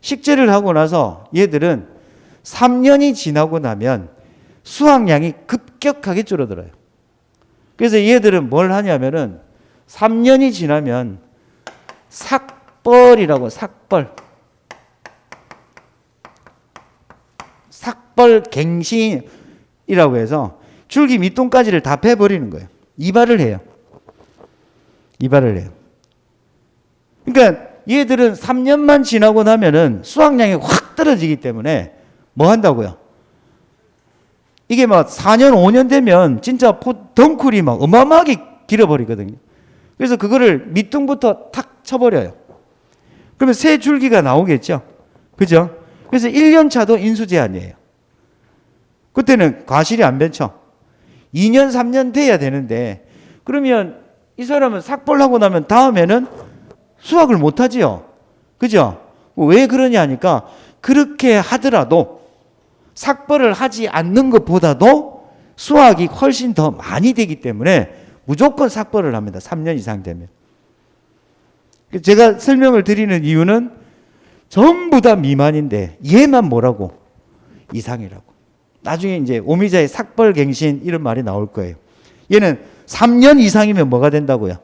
식재를 하고 나서 얘들은 3년이 지나고 나면 수확량이 급격하게 줄어들어요. 그래서 얘들은 뭘 하냐면은 3년이 지나면 삭벌이라고, 삭벌 갱신이라고 해서 줄기 밑동까지를 다 패버리는 거예요. 이발을 해요. 그러니까 얘들은 3년만 지나고 나면은 수확량이 확 떨어지기 때문에 뭐 한다고요? 이게 막 4년, 5년 되면 진짜 덩쿨이 막 어마어마하게 길어버리거든요. 그래서 그거를 밑둥부터 탁 쳐버려요. 그러면 새 줄기가 나오겠죠. 그죠? 그래서 1년 차도 인수 제한이에요. 그때는 과실이 안 맺혀. 2년, 3년 돼야 되는데 그러면 이 사람은 삭벌하고 나면 다음에는 수확을 못 하지요. 그죠? 왜 그러냐 하니까 그렇게 하더라도 삭벌을 하지 않는 것보다도 수확이 훨씬 더 많이 되기 때문에 무조건 삭발을 합니다. 3년 이상 되면. 제가 설명을 드리는 이유는 전부 다 미만인데 얘만 뭐라고? 이상이라고. 나중에 이제 오미자의 삭발갱신 이런 말이 나올 거예요. 얘는 3년 이상이면 뭐가 된다고요?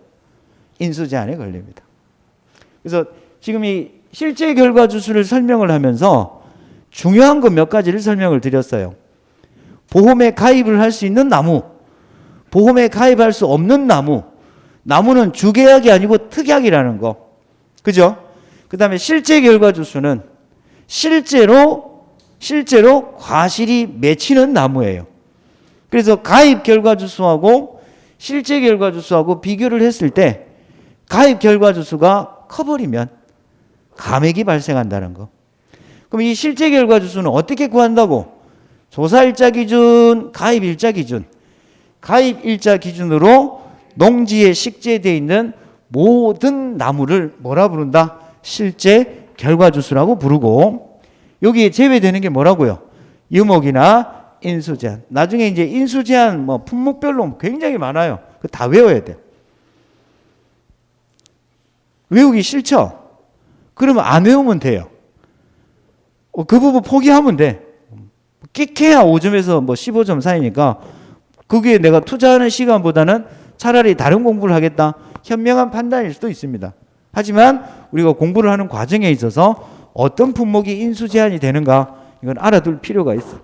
인수제한에 걸립니다. 그래서 지금 이 실제 결과 주수를 설명을 하면서 중요한 거 몇 가지를 설명을 드렸어요. 보험에 가입을 할 수 있는 나무, 보험에 가입할 수 없는 나무, 나무는 주계약이 아니고 특약이라는 거. 그죠? 그 다음에 실제 결과 주수는 실제로 과실이 맺히는 나무예요. 그래서 가입 결과 주수하고 실제 결과 주수하고 비교를 했을 때 가입 결과 주수가 커버리면 감액이 발생한다는 거. 그럼 이 실제 결과 주수는 어떻게 구한다고? 조사일자 기준, 가입일자 기준. 가입일자 기준으로 농지에 식재되어 있는 모든 나무를 뭐라 부른다? 실제 결과 주수라고 부르고, 여기에 제외되는 게 뭐라고요? 유목이나 인수제한. 나중에 이제 인수제한 뭐 품목별로 굉장히 많아요. 그거 다 외워야 돼요. 외우기 싫죠? 그러면 안 외우면 돼요. 그 부분 포기하면 돼. 끽해야 5점에서 뭐 15점 사이니까 거기에 내가 투자하는 시간보다는 차라리 다른 공부를 하겠다. 현명한 판단일 수도 있습니다. 하지만 우리가 공부를 하는 과정에 있어서 어떤 품목이 인수제한이 되는가 이건 알아둘 필요가 있어.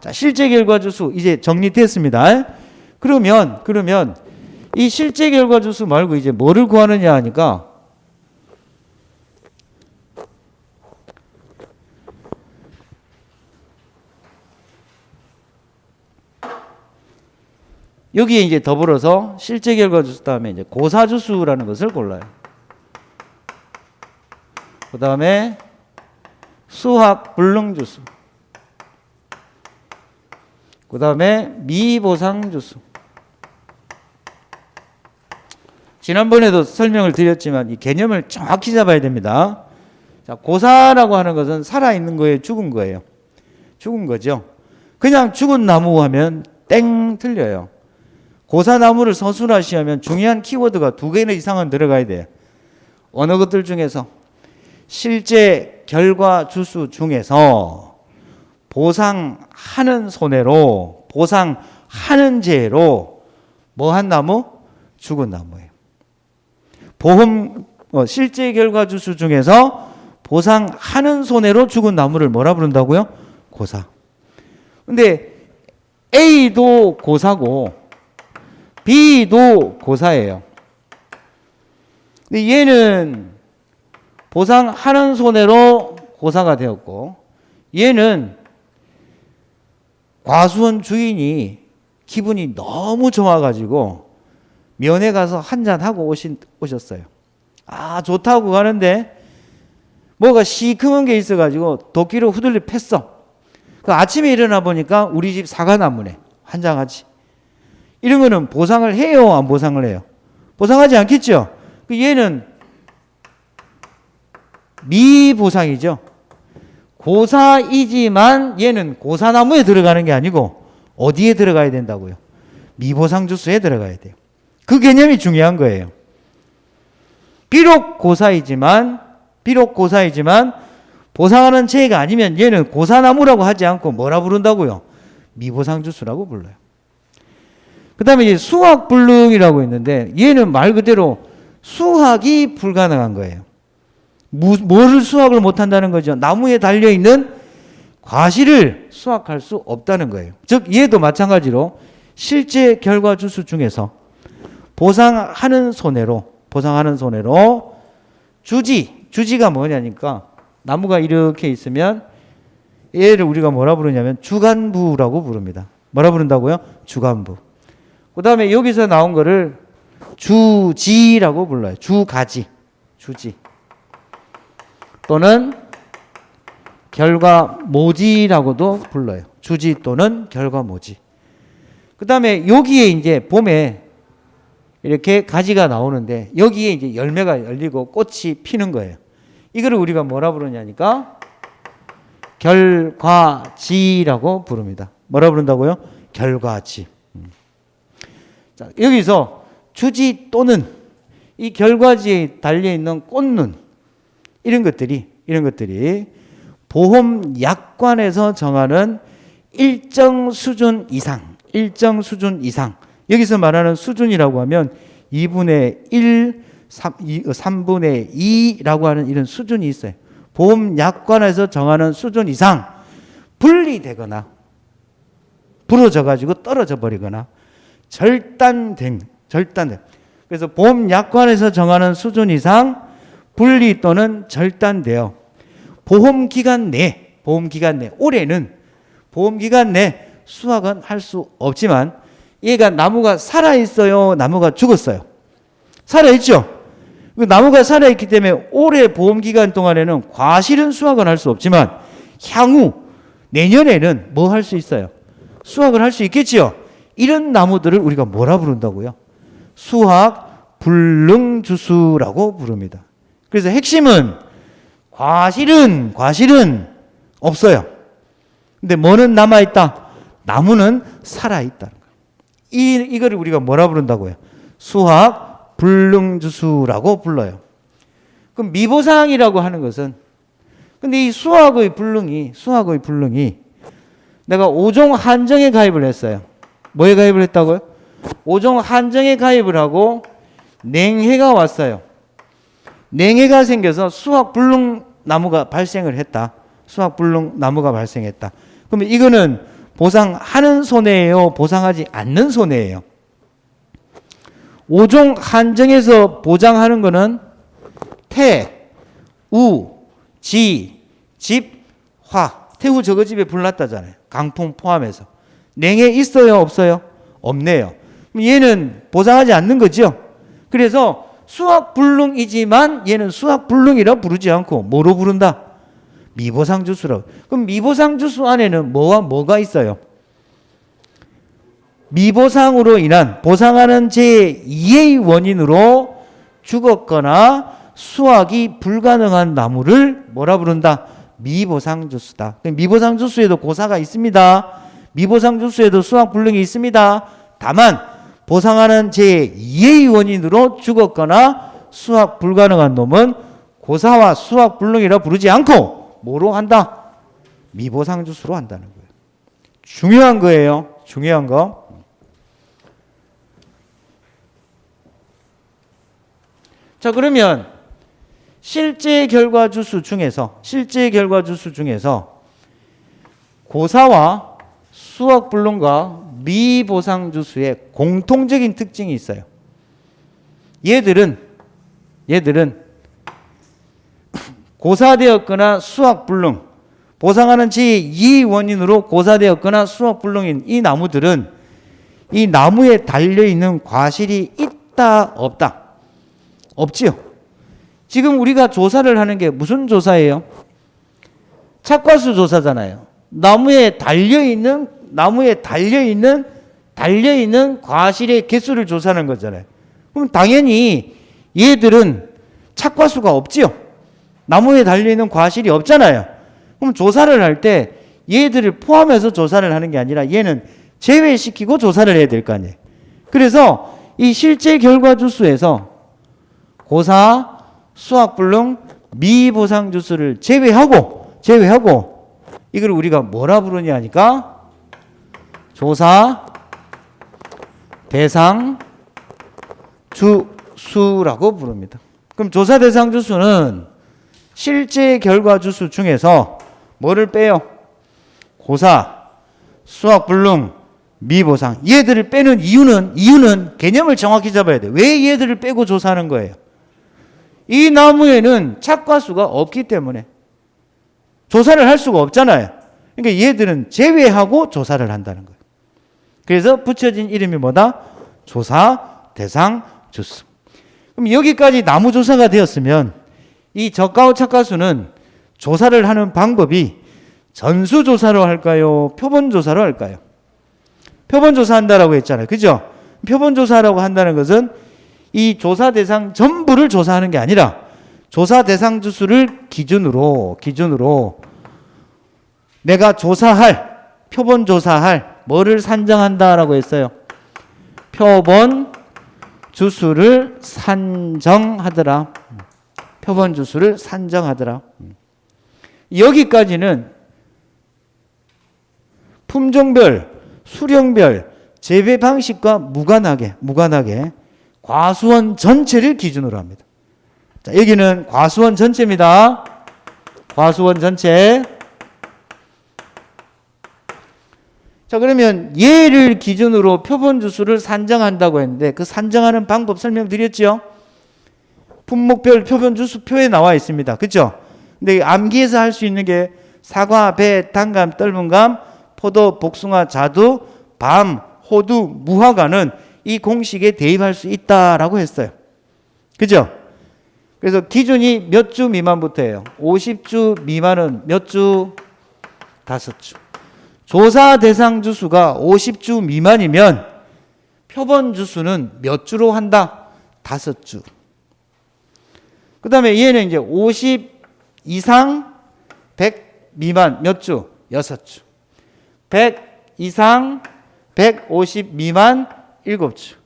자, 실제 결과 주수 이제 정리됐습니다. 그러면 이 실제 결과 주수 말고 이제 뭐를 구하느냐 하니까 여기에 이제 더불어서 실제 결과 주수 다음에 이제 고사 주수라는 것을 골라요. 그 다음에 수학 불능 주수. 그 다음에 미보상 주수. 지난번에도 설명을 드렸지만 이 개념을 정확히 잡아야 됩니다. 자, 고사라고 하는 것은 살아있는 거예요, 죽은 거예요? 죽은 거죠. 그냥 죽은 나무 하면 땡 틀려요. 고사나무를 서술하시면 중요한 키워드가 2개나 이상은 들어가야 돼요. 어느 것들 중에서 실제 결과 주수 중에서 보상하는 손해로, 보상하는 죄로 뭐 한 나무? 죽은 나무예요. 보험 실제 결과 주수 중에서 보상하는 손해로 죽은 나무를 뭐라 부른다고요? 고사. 근데 A도 고사고 B도 고사예요. 근데 얘는 보상하는 손해로 고사가 되었고, 얘는 과수원 주인이 기분이 너무 좋아가지고 면회 가서 한잔하고 오셨어요. 아, 좋다고 가는데 뭐가 시큼한 게 있어가지고 도끼로 후들려 팼어. 그 아침에 일어나 보니까 우리 집 사과나무네. 한장하지. 이런 거는 보상을 해요, 안 보상을 해요? 보상하지 않겠죠? 얘는 미보상이죠. 고사이지만 얘는 고사나무에 들어가는 게 아니고 어디에 들어가야 된다고요? 미보상 주수에 들어가야 돼요. 그 개념이 중요한 거예요. 비록 고사이지만 보상하는 죄가 아니면 얘는 고사나무라고 하지 않고 뭐라 부른다고요? 미보상 주수라고 불러요. 그 다음에 이제 수학불능이라고 있는데 얘는 말 그대로 수학이 불가능한 거예요. 뭐를 수학을 못한다는 거죠? 나무에 달려있는 과실을 수학할 수 없다는 거예요. 즉 얘도 마찬가지로 실제 결과 주수 중에서 보상하는 손해로 주지가 뭐냐니까 나무가 이렇게 있으면 얘를 우리가 뭐라 부르냐면 주간부라고 부릅니다. 뭐라 부른다고요? 주간부. 그 다음에 여기서 나온 거를 주지라고 불러요. 주가지. 또는 결과모지라고도 불러요. 주지 또는 결과모지. 그 다음에 여기에 이제 봄에 이렇게 가지가 나오는데 여기에 이제 열매가 열리고 꽃이 피는 거예요. 이거를 우리가 뭐라 부르냐니까 결과지라고 부릅니다. 뭐라 부른다고요? 결과지. 자, 여기서 주지 또는 이 결과지에 달려있는 꽃눈 이런 것들이 보험약관에서 정하는 일정 수준 이상 여기서 말하는 수준이라고 하면 2분의 1, 3분의 2라고 하는 이런 수준이 있어요. 보험약관에서 정하는 수준 이상 분리되거나 부러져 가지고 떨어져 버리거나 절단된 그래서 보험약관에서 정하는 수준 이상 분리 또는 절단되어 보험기간 내 올해는 보험기간 내 수확은 할 수 없지만 얘가 나무가 살아있어요, 나무가 죽었어요? 살아있죠? 나무가 살아있기 때문에 올해 보험기간 동안에는 과실은 수확은 할 수 없지만 향후 내년에는 뭐 할 수 있어요? 수확을 할 수 있겠지요? 이런 나무들을 우리가 뭐라 부른다고요? 수확 불능주수라고 부릅니다. 그래서 핵심은 과실은 없어요. 근데 뭐는 남아있다? 나무는 살아있다는 거예요. 이거를 우리가 뭐라 부른다고요? 수확 불능주수라고 불러요. 그럼 미보상이라고 하는 것은 근데 이 수확의 불능이 내가 5종 한정에 가입을 했어요. 뭐에 가입을 했다고요? 5종 한정에 가입을 하고 냉해가 왔어요. 냉해가 생겨서 수확불능 나무가 발생을 했다. 수확불능 나무가 발생했다. 그러면 이거는 보상하는 손해예요? 보상하지 않는 손해예요? 5종 한정에서 보장하는 거는 태, 우, 지, 집, 화. 태우 저거 집에 불 났다잖아요. 강풍 포함해서. 냉해 있어요? 없어요? 없네요. 얘는 보상하지 않는 거죠. 그래서 수확불능이지만 얘는 수확불능이라 부르지 않고 뭐로 부른다? 미보상주수라고. 그럼 미보상주수 안에는 뭐와 뭐가 있어요? 미보상으로 인한 보상하는 제2의 원인으로 죽었거나 수확이 불가능한 나무를 뭐라 부른다? 미보상주수다. 미보상주수에도 고사가 있습니다. 미보상주수에도 수확불능이 있습니다. 다만 보상하는 제2의 원인으로 죽었거나 수확 불가능한 놈은 고사와 수확불능이라 부르지 않고 뭐로 한다? 미보상주수로 한다는 거예요. 중요한 거예요. 중요한 거. 자, 그러면 실제 결과 주수 중에서 고사와 수확불능과 미보상주수의 공통적인 특징이 있어요. 얘들은 고사되었거나 수확불능, 보상하는 제2 원인으로 고사되었거나 수확불능인 이 나무들은 이 나무에 달려있는 과실이 있다 없다? 없지요. 지금 우리가 조사를 하는 게 무슨 조사예요? 착과수 조사잖아요. 나무에 달려있는 과실의 개수를 조사하는 거잖아요. 그럼 당연히 얘들은 착과수가 없지요. 나무에 달려있는 과실이 없잖아요. 그럼 조사를 할 때 얘들을 포함해서 조사를 하는 게 아니라 얘는 제외시키고 조사를 해야 될 거 아니에요. 그래서 이 실제 결과 주수에서 고사, 수확불능, 미보상주수를 제외하고 이걸 우리가 뭐라 부르냐 하니까 조사, 대상, 주수라고 부릅니다. 그럼 조사, 대상, 주수는 실제 결과 주수 중에서 뭐를 빼요? 고사, 수확불능, 미보상. 얘들을 빼는 이유는 개념을 정확히 잡아야 돼. 왜 얘들을 빼고 조사하는 거예요? 이 나무에는 착과수가 없기 때문에 조사를 할 수가 없잖아요. 그러니까 얘들은 제외하고 조사를 한다는 거예요. 그래서 붙여진 이름이 뭐다? 조사, 대상, 주수. 그럼 여기까지 나무 조사가 되었으면 이 저가와 착과수는 조사를 하는 방법이 전수조사로 할까요? 표본조사로 할까요? 표본조사한다라고 했잖아요. 그죠? 표본조사라고 한다는 것은 이 조사 대상 전부를 조사하는 게 아니라 조사 대상 주수를 기준으로 내가 조사할, 표본조사할 뭐를 산정한다라고 했어요? 표본 주수를 산정하더라. 표본 주수를 산정하더라. 여기까지는 품종별, 수령별, 재배 방식과 무관하게 과수원 전체를 기준으로 합니다. 자, 여기는 과수원 전체입니다. 과수원 전체. 자, 그러면 얘를 기준으로 표본 주수를 산정한다고 했는데 그 산정하는 방법 설명드렸죠? 품목별 표본 주수표에 나와 있습니다. 그렇죠? 근데 암기해서 할 수 있는 게 사과, 배, 단감, 떫은감, 포도, 복숭아, 자두, 밤, 호두, 무화과는 이 공식에 대입할 수 있다라고 했어요. 그죠? 그래서 기준이 몇 주 미만부터예요. 50주 미만은 몇 주? 5주. 조사 대상 주수가 50주 미만이면 표본 주수는 몇 주로 한다? 5주. 그 다음에 얘는 이제 50 이상 100 미만 몇 주? 6주. 100 이상 150 미만 7주.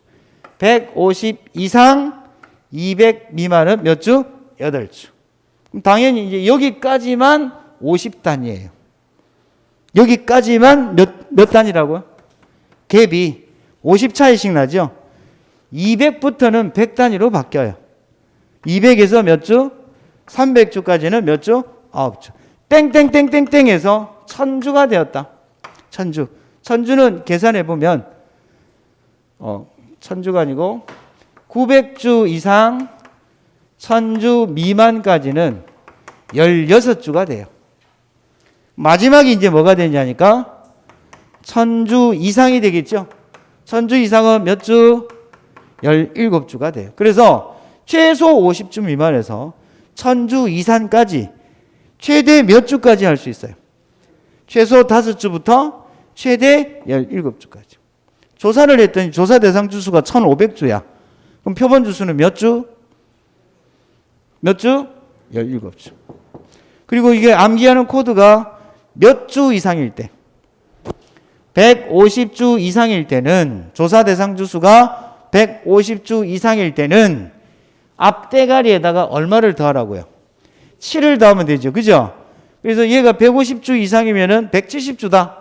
150 이상 200 미만은 몇 주? 8주. 그럼 당연히 이제 여기까지만 50단위예요. 여기까지만 몇 단위라고요? 갭이 50 차이씩 나죠? 200부터는 100단위로 바뀌어요. 200에서 몇 주? 300주까지는 몇 주? 9주. 땡땡땡땡땡에서 1000주가 되었다. 1000주. 1000주는 계산해 보면 1000주가 아니고 900주 이상 1000주 미만까지는 16주가 돼요. 마지막이 이제 뭐가 되냐니까 1000주 이상이 되겠죠. 1000주 이상은 몇 주? 17주가 돼요. 그래서 최소 50주 미만에서 1000주 이상까지 최대 몇 주까지 할 수 있어요? 최소 5주부터 최대 17주까지. 조사를 했더니 조사 대상 주수가 1500주야. 그럼 표본 주수는 몇 주? 몇 주? 17주. 그리고 이게 암기하는 코드가 몇 주 이상일 때 150주 이상일 때는 조사 대상 주수가 150주 이상일 때는 앞대가리에다가 얼마를 더하라고요? 7을 더하면 되죠. 그죠? 그래서 얘가 150주 이상이면은 170주다.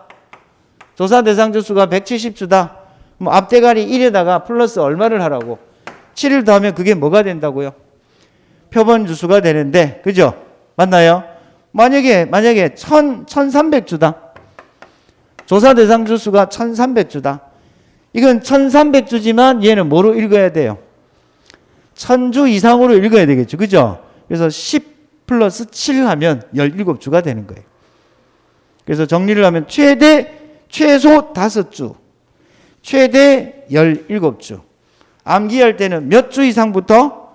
조사 대상 주수가 170주다. 그럼 앞대가리 1에다가 플러스 얼마를 하라고? 7을 더하면 그게 뭐가 된다고요? 표본 주수가 되는데, 그죠? 맞나요? 만약에 1300주다. 조사 대상 주수가 1300주다. 이건 1300주지만 얘는 뭐로 읽어야 돼요? 1000주 이상으로 읽어야 되겠죠. 그죠? 그래서 10 플러스 7 하면 17주가 되는 거예요. 그래서 정리를 하면 최소 5주, 최대 17주. 암기할 때는 몇 주 이상부터?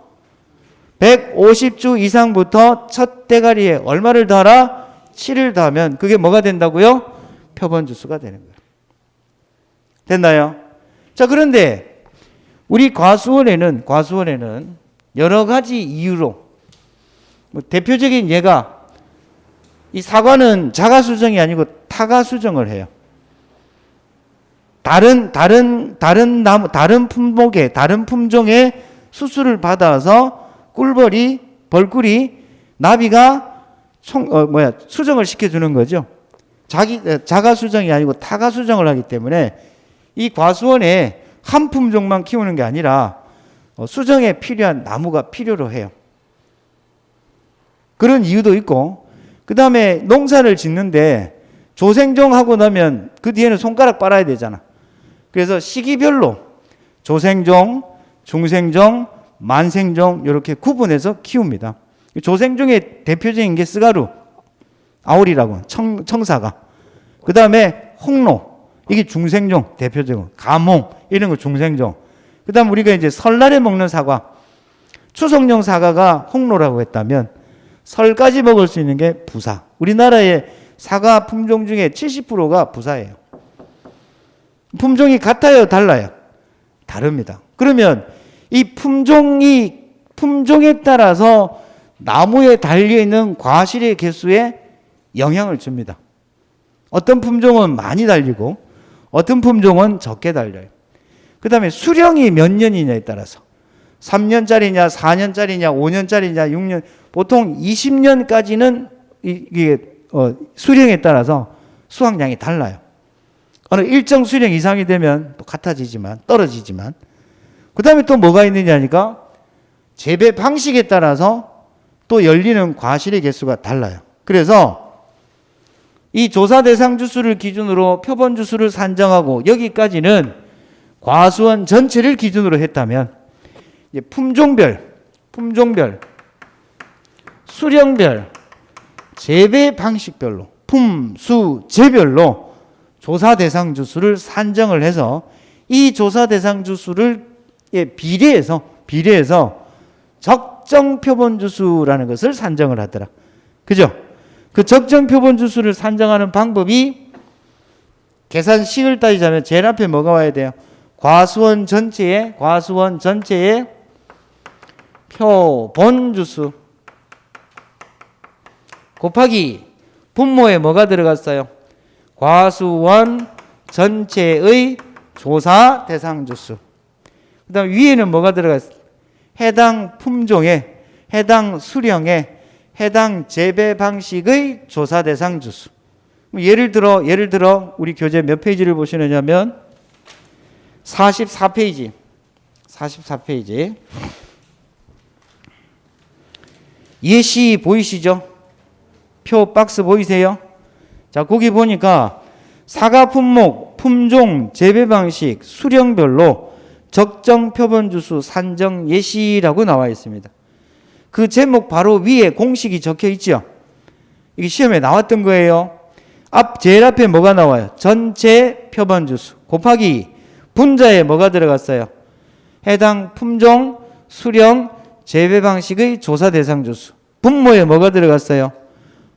150주 이상부터 첫 대가리에 얼마를 더하라? 7을 더하면 그게 뭐가 된다고요? 표본 주수가 되는 거예요. 됐나요? 자, 그런데 우리 과수원에는 여러 가지 이유로 대표적인 예가 이 사과는 자가수정이 아니고 타가수정을 해요. 다른 나무, 다른 품목의, 다른 품종의 수술을 받아서 꿀벌이, 벌꿀이, 나비가 수정을 시켜주는 거죠. 자가수정이 아니고 타가수정을 하기 때문에 이 과수원에 한 품종만 키우는 게 아니라 수정에 필요한 나무가 필요로 해요. 그런 이유도 있고, 그 다음에 농사를 짓는데 조생종 하고 나면 그 뒤에는 손가락 빨아야 되잖아. 그래서 시기별로 조생종, 중생종, 만생종 이렇게 구분해서 키웁니다. 조생종의 대표적인 게 쓰가루, 아오리라고, 청사과. 그 다음에 홍로, 이게 중생종 대표적으로. 감홍, 이런 거 중생종. 그 다음 우리가 이제 설날에 먹는 사과, 추석용 사과가 홍로라고 했다면 설까지 먹을 수 있는 게 부사. 우리나라의 사과 품종 중에 70%가 부사예요. 품종이 같아요, 달라요? 다릅니다. 그러면 이 품종에 따라서 나무에 달려있는 과실의 개수에 영향을 줍니다. 어떤 품종은 많이 달리고 어떤 품종은 적게 달려요. 그 다음에 수령이 몇 년이냐에 따라서 3년짜리냐 4년짜리냐 5년짜리냐 6년 보통 20년까지는 이게 수령에 따라서 수확량이 달라요. 어느 일정 수령 이상이 되면 또 같아지지만 떨어지지만 그 다음에 또 뭐가 있느냐니까 재배 방식에 따라서 또 열리는 과실의 개수가 달라요. 그래서 이 조사 대상 주수를 기준으로 표본 주수를 산정하고 여기까지는 과수원 전체를 기준으로 했다면 이제 품종별, 수령별, 재배 방식별로 품수재별로 조사 대상 주수를 산정을 해서 이 조사 대상 주수를 비례해서 적정 표본 주수라는 것을 산정을 하더라. 그죠? 그 적정 표본 주수를 산정하는 방법이 계산식을 따지자면 제일 앞에 뭐가 와야 돼요? 과수원 전체의 표본 주수 곱하기 분모에 뭐가 들어갔어요? 과수원 전체의 조사 대상 주수. 그 다음 위에는 뭐가 들어갔어요? 해당 품종에, 해당 수령에, 해당 재배 방식의 조사 대상 주수. 예를 들어 우리 교재 몇 페이지를 보시느냐면 44페이지. 예시 보이시죠? 표 박스 보이세요? 자, 거기 보니까 사과 품목, 품종, 재배 방식, 수령별로 적정 표본 주수 산정 예시라고 나와 있습니다. 그 제목 바로 위에 공식이 적혀 있죠. 이게 시험에 나왔던 거예요. 제일 앞에 뭐가 나와요? 전체 표본 주수 곱하기 분자에 뭐가 들어갔어요? 해당 품종, 수령, 재배 방식의 조사 대상 주수. 분모에 뭐가 들어갔어요?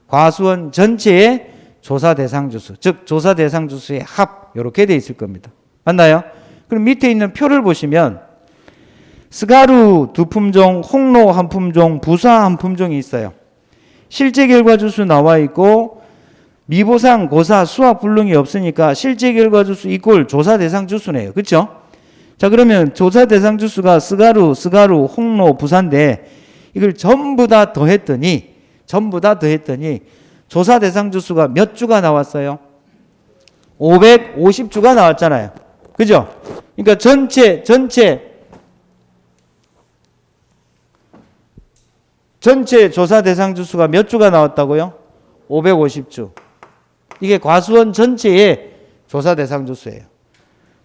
과수원 전체의 조사 대상 주수, 즉 조사 대상 주수의 합, 이렇게 돼 있을 겁니다. 맞나요? 그럼 밑에 있는 표를 보시면 스가루 두 품종, 홍로 한 품종, 부사 한 품종이 있어요. 실제 결과 주수 나와 있고 미보상, 고사, 수학 불능이 없으니까 실제 결과 주수 이꼴 조사 대상 주수네요. 그렇죠? 자, 그러면 조사 대상 주수가 스가루, 홍로, 부사인데 이걸 전부 다 더했더니 조사 대상 주수가 몇 주가 나왔어요? 550주가 나왔잖아요. 그죠? 그러니까 전체 조사 대상 주수가 몇 주가 나왔다고요? 550주. 이게 과수원 전체의 조사 대상 주수예요.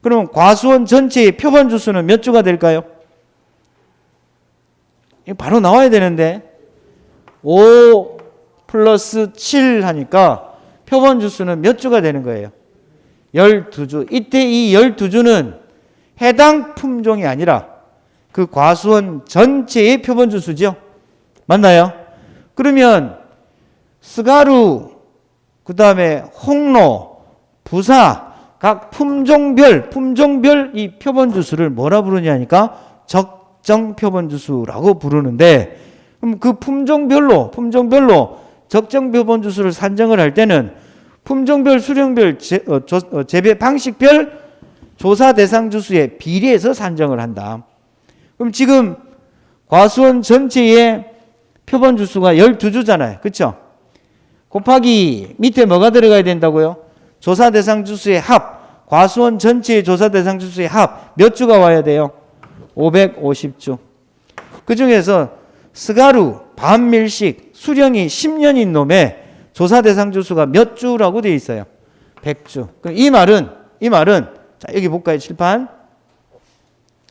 그러면 과수원 전체의 표본 주수는 몇 주가 될까요? 이거 바로 나와야 되는데 5 플러스 7 하니까 표본 주수는 몇 주가 되는 거예요? 12주. 이때 이 12주는 해당 품종이 아니라 그 과수원 전체의 표본 주수죠. 맞나요? 그러면 스가루, 그 다음에 홍로, 부사, 각 품종별 이 표본 주수를 뭐라 부르냐니까 적정 표본 주수라고 부르는데, 그럼 그 품종별로 적정 표본 주수를 산정을 할 때는 품종별, 수령별, 재배 방식별 조사 대상 주수에 비례해서 산정을 한다. 그럼 지금 과수원 전체의 표본 주수가 12주잖아요. 그렇죠? 곱하기 밑에 뭐가 들어가야 된다고요? 조사 대상 주수의 합, 과수원 전체의 조사 대상 주수의 합 몇 주가 와야 돼요? 550주. 그 중에서 스가루, 반밀식, 수령이 10년인 놈의 조사 대상 주수가 몇 주라고 되어 있어요? 100주. 그럼 이 말은 자, 여기 볼까요? 칠판.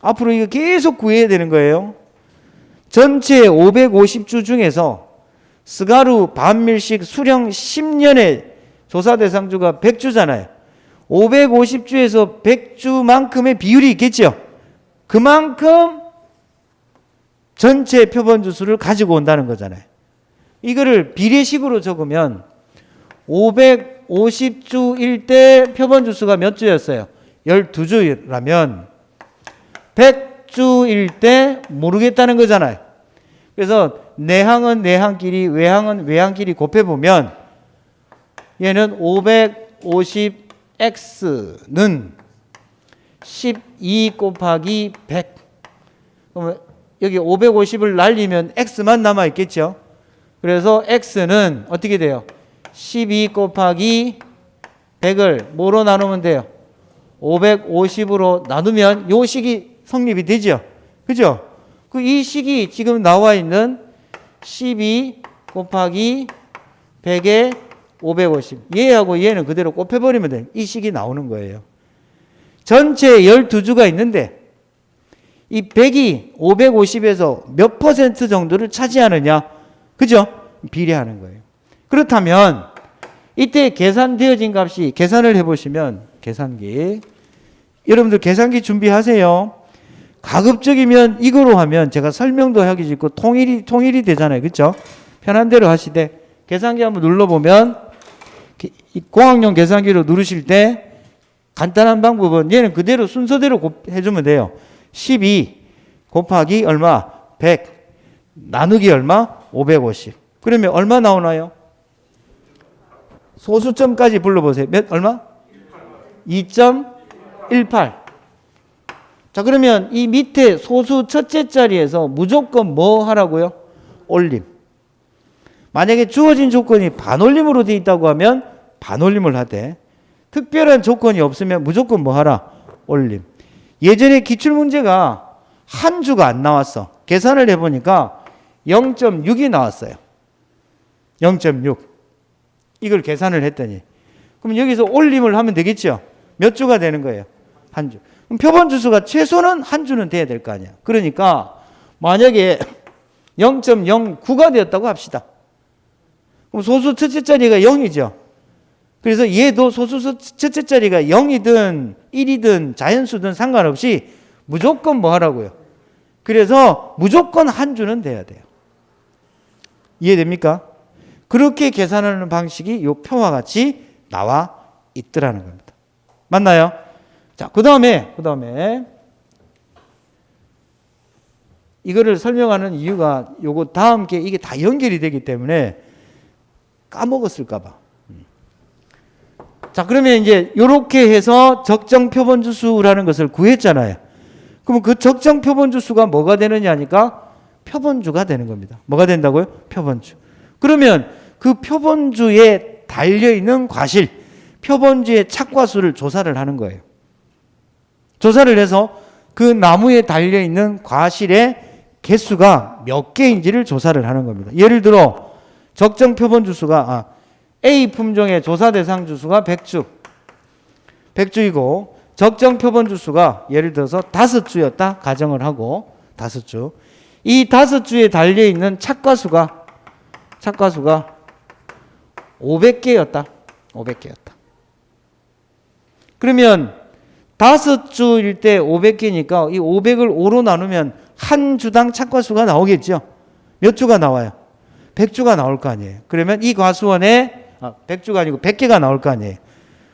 앞으로 이거 계속 구해야 되는 거예요. 전체 550주 중에서 스가루, 반밀식, 수령 10년의 조사 대상주가 100주잖아요. 550주에서 100주만큼의 비율이 있겠죠. 그만큼 전체 표본 주수를 가지고 온다는 거잖아요. 이거를 비례식으로 적으면 550주일 때 표본 주수가 몇 주였어요? 12주라면 100주일 때 모르겠다는 거잖아요. 그래서 내항은 내항끼리, 외항은 외항끼리 곱해보면 얘는 550x는 12 곱하기 100. 그러면 여기 550을 날리면 x만 남아 있겠죠. 그래서 x는 어떻게 돼요? 12 곱하기 100을 뭐로 나누면 돼요? 550으로 나누면 요 식이 성립이 되죠. 그죠? 이 식이 지금 나와 있는 12 곱하기 100에 550. 얘하고 얘는 그대로 곱해버리면 돼요. 이 식이 나오는 거예요. 전체 12주가 있는데 이 100이 550에서 몇 퍼센트 정도를 차지하느냐? 그죠? 비례하는 거예요. 그렇다면 이때 계산되어진 값이 계산을 해보시면 계산기 여러분들 계산기 준비하세요. 가급적이면 이거로 하면 제가 설명도 하기 쉽고 통일이 되잖아요. 그렇죠? 편한 대로 하시되 계산기 한번 눌러보면 공학용 계산기로 누르실 때 간단한 방법은 얘는 그대로 순서대로 해주면 돼요. 12 곱하기 얼마? 100 나누기 얼마? 550. 그러면 얼마 나오나요? 소수점까지 불러보세요. 얼마? 2.18. 자, 그러면 이 밑에 소수 첫째 자리에서 무조건 뭐 하라고요? 올림. 만약에 주어진 조건이 반올림으로 되어 있다고 하면 반올림을 하되 특별한 조건이 없으면 무조건 뭐 하라? 올림. 예전에 기출문제가 한 주가 안 나왔어. 계산을 해보니까 0.6이 나왔어요. 0.6. 이걸 계산을 했더니 그럼 여기서 올림을 하면 되겠죠? 몇 주가 되는 거예요? 한 주. 그럼 표본주수가 최소는 한 주는 돼야 될 거 아니야. 그러니까 만약에 0.09가 되었다고 합시다. 그럼 소수 첫째 자리가 0이죠. 그래서 얘도 소수 첫째 자리가 0이든 1이든 자연수든 상관없이 무조건 뭐 하라고요? 그래서 무조건 한 주는 돼야 돼요. 이해됩니까? 그렇게 계산하는 방식이 이 표와 같이 나와 있더라는 겁니다. 맞나요? 자, 그 다음에 이거를 설명하는 이유가 요거 다음 게 이게 다 연결이 되기 때문에 까먹었을까봐. 자, 그러면 이제 요렇게 해서 적정 표본주수라는 것을 구했잖아요. 그러면 그 적정 표본주수가 뭐가 되느냐 하니까 표본주가 되는 겁니다. 뭐가 된다고요? 표본주. 그러면 그 표본주에 달려있는 과실, 표본주의 착과수를 조사를 하는 거예요. 조사를 해서 그 나무에 달려있는 과실의 개수가 몇 개인지를 조사를 하는 겁니다. 예를 들어 적정 표본주수가 A 품종의 조사 대상 주수가 100주이고 적정 표본주수가 예를 들어서 5주였다 가정을 하고 5주. 이 5주에 달려있는 착과수가 500개였다. 500개였다. 그러면 5주일 때 500개니까 이 500을 5로 나누면 한 주당 착과수가 나오겠죠. 몇 주가 나와요? 100주가 나올 거 아니에요. 그러면 이 과수원에 100주가 아니고 100개가 나올 거 아니에요.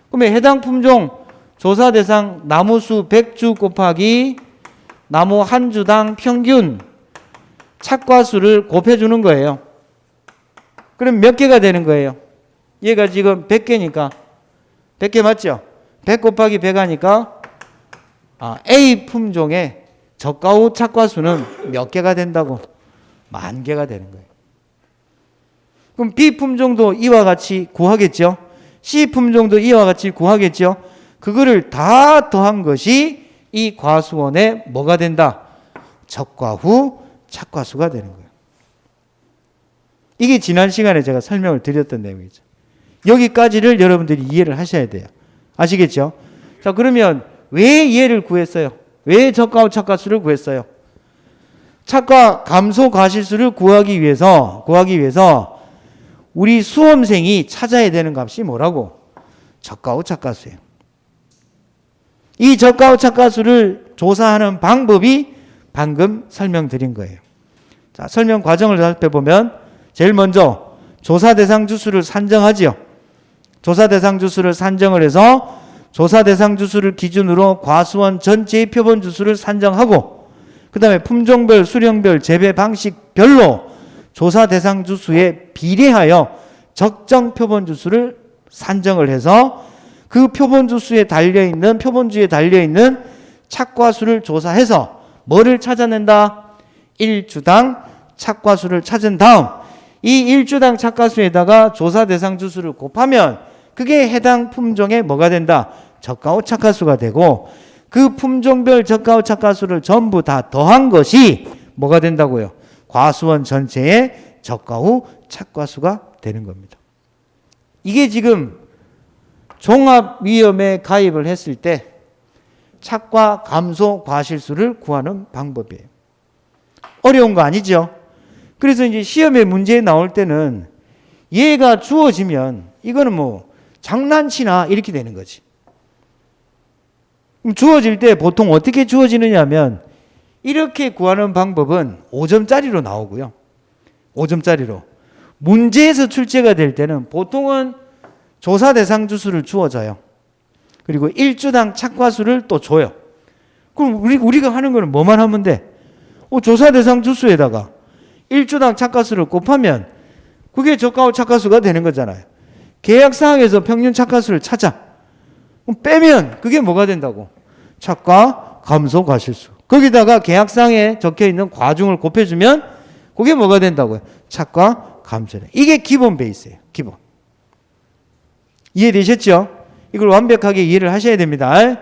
그러면 해당 품종 조사 대상 나무수 100주 곱하기 나무 한 주당 평균 착과수를 곱해주는 거예요. 그럼 몇 개가 되는 거예요? 얘가 지금 100개니까 100개 맞죠? 100 곱하기 100 하니까 A 품종의 저가후 착과수는 몇 개가 된다고? 10,000개가 되는 거예요. 그럼 B 품종도 이와 같이 구하겠죠? C 품종도 이와 같이 구하겠죠? 그거를 다 더한 것이 이 과수원의 뭐가 된다? 적과후 착과수가 되는 거예요. 이게 지난 시간에 제가 설명을 드렸던 내용이죠. 여기까지를 여러분들이 이해를 하셔야 돼요. 아시겠죠? 자, 그러면 왜 얘를 구했어요? 왜 적과후 착과수를 구했어요? 착과 감소 과실수를 구하기 위해서 우리 수험생이 찾아야 되는 값이 뭐라고? 적과후 착과수예요. 이 적과후 착과수를 조사하는 방법이 방금 설명드린 거예요. 자, 설명 과정을 살펴보면 제일 먼저 조사 대상 주수를 산정하지요. 조사 대상 주수를 산정을 해서 조사 대상 주수를 기준으로 과수원 전체의 표본 주수를 산정하고 그 다음에 품종별, 수령별, 재배 방식별로 조사 대상 주수에 비례하여 적정 표본 주수를 산정을 해서 그 표본 주수에 달려있는 표본주에 달려있는 착과수를 조사해서 뭐를 찾아낸다? 1주당 착과수를 찾은 다음 이 1주당 착과수에다가 조사 대상 주수를 곱하면 그게 해당 품종의 뭐가 된다? 저가 후 착과수가 되고 그 품종별 저가 후 착과수를 전부 다 더한 것이 뭐가 된다고요? 과수원 전체의 저가 후 착과수가 되는 겁니다. 이게 지금 종합위험에 가입을 했을 때 착과 감소 과실수를 구하는 방법이에요. 어려운 거 아니죠? 그래서 이제 시험에 문제 나올 때는 얘가 주어지면 이거는 뭐 장난치나 이렇게 되는 거지. 주어질 때 보통 어떻게 주어지느냐 하면 이렇게 구하는 방법은 5점짜리로 나오고요. 5점짜리로. 문제에서 출제가 될 때는 보통은 조사 대상 주수를 주어져요. 그리고 1주당 착과수를 또 줘요. 그럼 우리가 하는 거는 뭐만 하면 돼? 조사 대상 주수에다가 1주당 착과수를 곱하면 그게 저가 후 착과수가 되는 거잖아요. 계약사항에서 평균 착과수를 찾아. 그럼 빼면 그게 뭐가 된다고? 착과 감소 과실수. 거기다가 계약상에 적혀있는 과중을 곱해주면 그게 뭐가 된다고요? 착과 감소래. 이게 기본 베이스예요. 기본. 이해되셨죠? 이걸 완벽하게 이해를 하셔야 됩니다.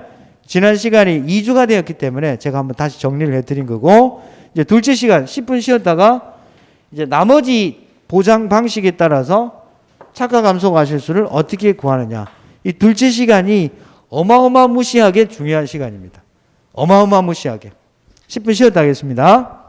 지난 시간이 2주가 되었기 때문에 제가 한번 다시 정리를 해드린 거고 이제 둘째 시간 10분 쉬었다가 이제 나머지 보장 방식에 따라서 착과 감소 과실수를 어떻게 구하느냐. 이 둘째 시간이 어마어마무시하게 중요한 시간입니다. 어마어마무시하게. 10분 쉬었다 하겠습니다.